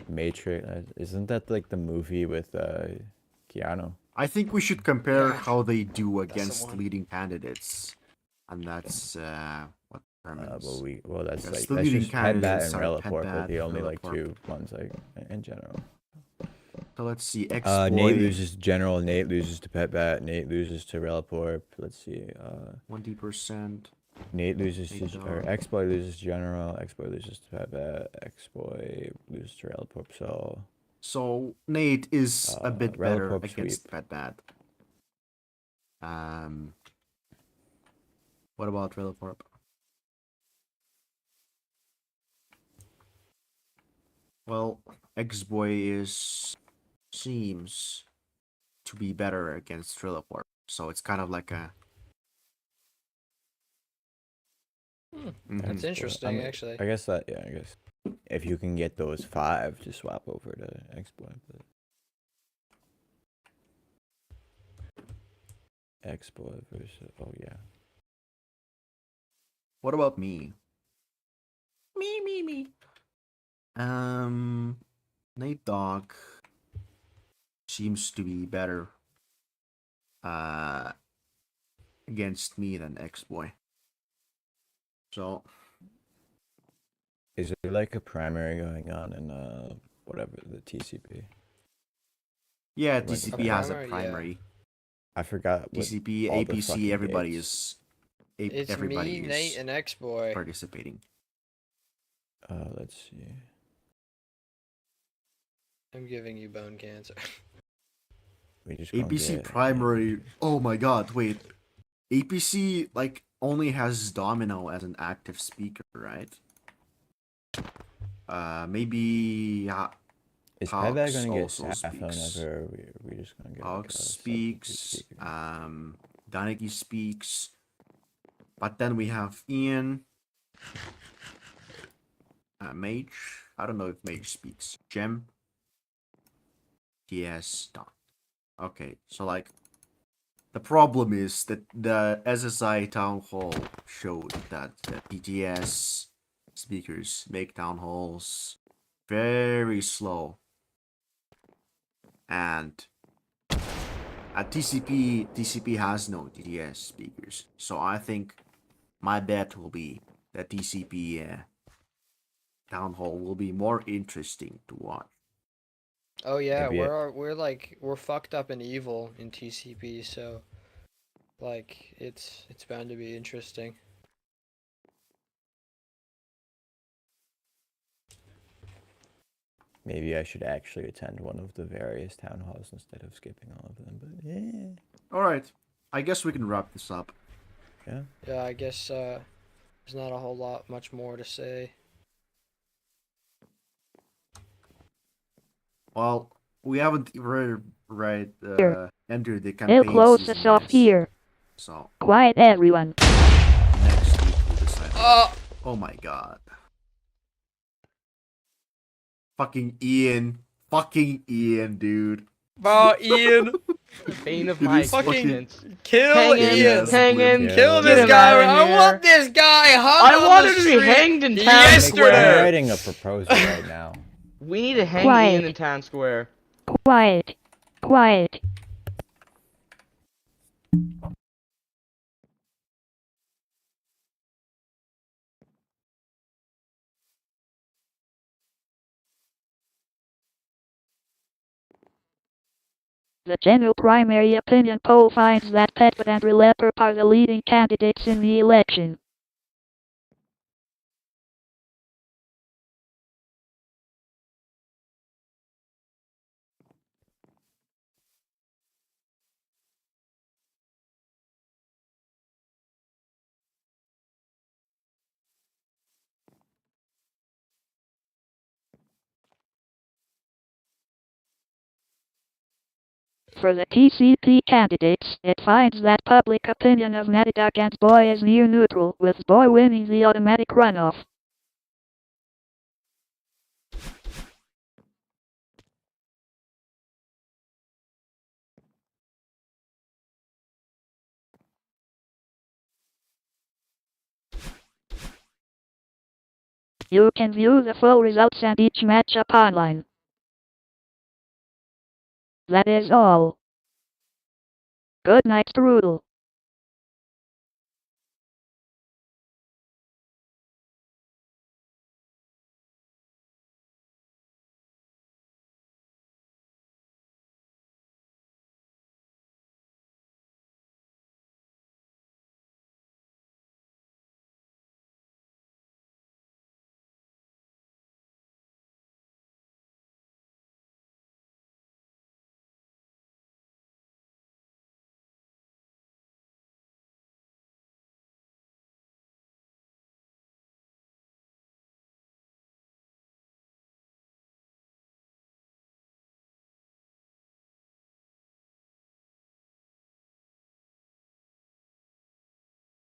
Speaker 9: Matrix. Isn't that like the movie with Keanu?
Speaker 2: I think we should compare
Speaker 1: Yeah.
Speaker 2: how they do
Speaker 1: the
Speaker 2: against
Speaker 1: one.
Speaker 2: leading candidates, and that's what determines.
Speaker 9: That's
Speaker 2: Yes,
Speaker 9: like
Speaker 2: the
Speaker 9: that's
Speaker 2: leading
Speaker 9: just Pet Bat
Speaker 2: candidates
Speaker 9: and
Speaker 2: are
Speaker 9: Reliport,
Speaker 2: Pet
Speaker 9: but
Speaker 2: Bat,
Speaker 9: the only like
Speaker 2: Reliport.
Speaker 9: 2 ones like in general.
Speaker 2: So let's see. X
Speaker 9: Nate loses to General. Nate loses to Pet Bat. Nate loses to Reliport. Let's see.
Speaker 2: 20%.
Speaker 9: Nate loses
Speaker 2: Nate
Speaker 9: to or
Speaker 2: Dogg.
Speaker 9: X-Boy loses to General. X-Boy loses to Pet Bat. X-Boy loses to Reliport. So
Speaker 2: So Nate is a bit better
Speaker 9: Reliport
Speaker 2: against
Speaker 9: sweep.
Speaker 2: Pet Bat. What about Reliport? Well, X-Boy seems to be better against Reliport, so it's kind of like a. Mhm.
Speaker 1: That's interesting,
Speaker 9: I mean,
Speaker 1: actually.
Speaker 9: I guess that I guess if you can get those 5, just swap over to X-Boy. But... X-Boy versus yeah.
Speaker 2: What about me? Me. Nate Dogg seems to be better against me than X-Boy. So
Speaker 9: Is there like a primary going on in whatever the TCP?
Speaker 2: yeah,
Speaker 9: Like a
Speaker 2: TCP has a
Speaker 1: primary, yeah.
Speaker 2: primary.
Speaker 9: I forgot. What,
Speaker 2: TCP,
Speaker 9: all the
Speaker 2: APC,
Speaker 9: fucking
Speaker 2: everybody
Speaker 9: dates.
Speaker 2: is
Speaker 1: It's
Speaker 2: everybody
Speaker 1: me,
Speaker 2: is
Speaker 1: Nate, and X-Boy.
Speaker 2: participating.
Speaker 9: Let's see.
Speaker 1: I'm giving you bone cancer.
Speaker 9: We just gonna
Speaker 2: APC
Speaker 9: get
Speaker 2: primary. Oh my god, wait. APC like only has Domino as an active speaker, right? Maybe
Speaker 9: Is
Speaker 2: Hawks
Speaker 9: Payback gonna get
Speaker 2: also
Speaker 9: Saf
Speaker 2: speaks.
Speaker 9: whenever we just gonna get like
Speaker 2: Hawks
Speaker 9: a substitute
Speaker 2: speaks.
Speaker 9: speaker?
Speaker 2: Daneki speaks. But then we have Ian. Mage. I don't know if Mage speaks. Gem. Yes. Done. Okay, so like the problem is that the SSI town hall showed that the TTS speakers make town halls very slow. And at TCP has no TTS speakers. So I think my bet will be that TCP town hall will be more interesting to watch.
Speaker 1: Oh yeah,
Speaker 9: Maybe
Speaker 1: we're fucked up and evil in TCP, so like it's bound to be interesting.
Speaker 9: Maybe I should actually attend one of the various town halls instead of skipping all of them. But yeah,
Speaker 2: Alright, I guess we can wrap this up.
Speaker 9: yeah.
Speaker 1: Yeah, I guess there's not a whole lot much more to say.
Speaker 2: Well, we haven't entered the campaign
Speaker 5: They'll close
Speaker 2: season
Speaker 5: us off
Speaker 2: yet,
Speaker 5: here.
Speaker 2: so
Speaker 5: Quiet, everyone.
Speaker 2: next week we'll decide.
Speaker 1: Oh,
Speaker 2: Oh my god. Fucking Ian, dude.
Speaker 1: bro, Ian,
Speaker 4: Bane of
Speaker 2: It
Speaker 4: my
Speaker 2: is fucking-
Speaker 4: existence.
Speaker 1: kill
Speaker 4: Hang
Speaker 1: Ian.
Speaker 4: him,
Speaker 2: Yes,
Speaker 4: hang him,
Speaker 9: yeah.
Speaker 1: Kill
Speaker 9: Get
Speaker 1: this
Speaker 4: him
Speaker 1: guy.
Speaker 4: outta
Speaker 1: I
Speaker 4: here.
Speaker 1: want this guy hung
Speaker 4: I
Speaker 1: on
Speaker 4: wanted
Speaker 1: the
Speaker 4: to be
Speaker 1: street
Speaker 4: hanged in town
Speaker 1: yesterday.
Speaker 9: I'm
Speaker 4: square.
Speaker 9: writing a proposal right now.
Speaker 4: We need to hang
Speaker 5: Quiet.
Speaker 4: Ian in town square.
Speaker 5: Quiet. Quiet. The general primary opinion poll finds that Petwood and Rilepper are the leading candidates in the election. For the TCP candidates, it finds that public opinion of Netidog and Boy is near neutral, with Boy winning the automatic runoff. You can view the full results and each matchup online. That is all. Good night, Strudel.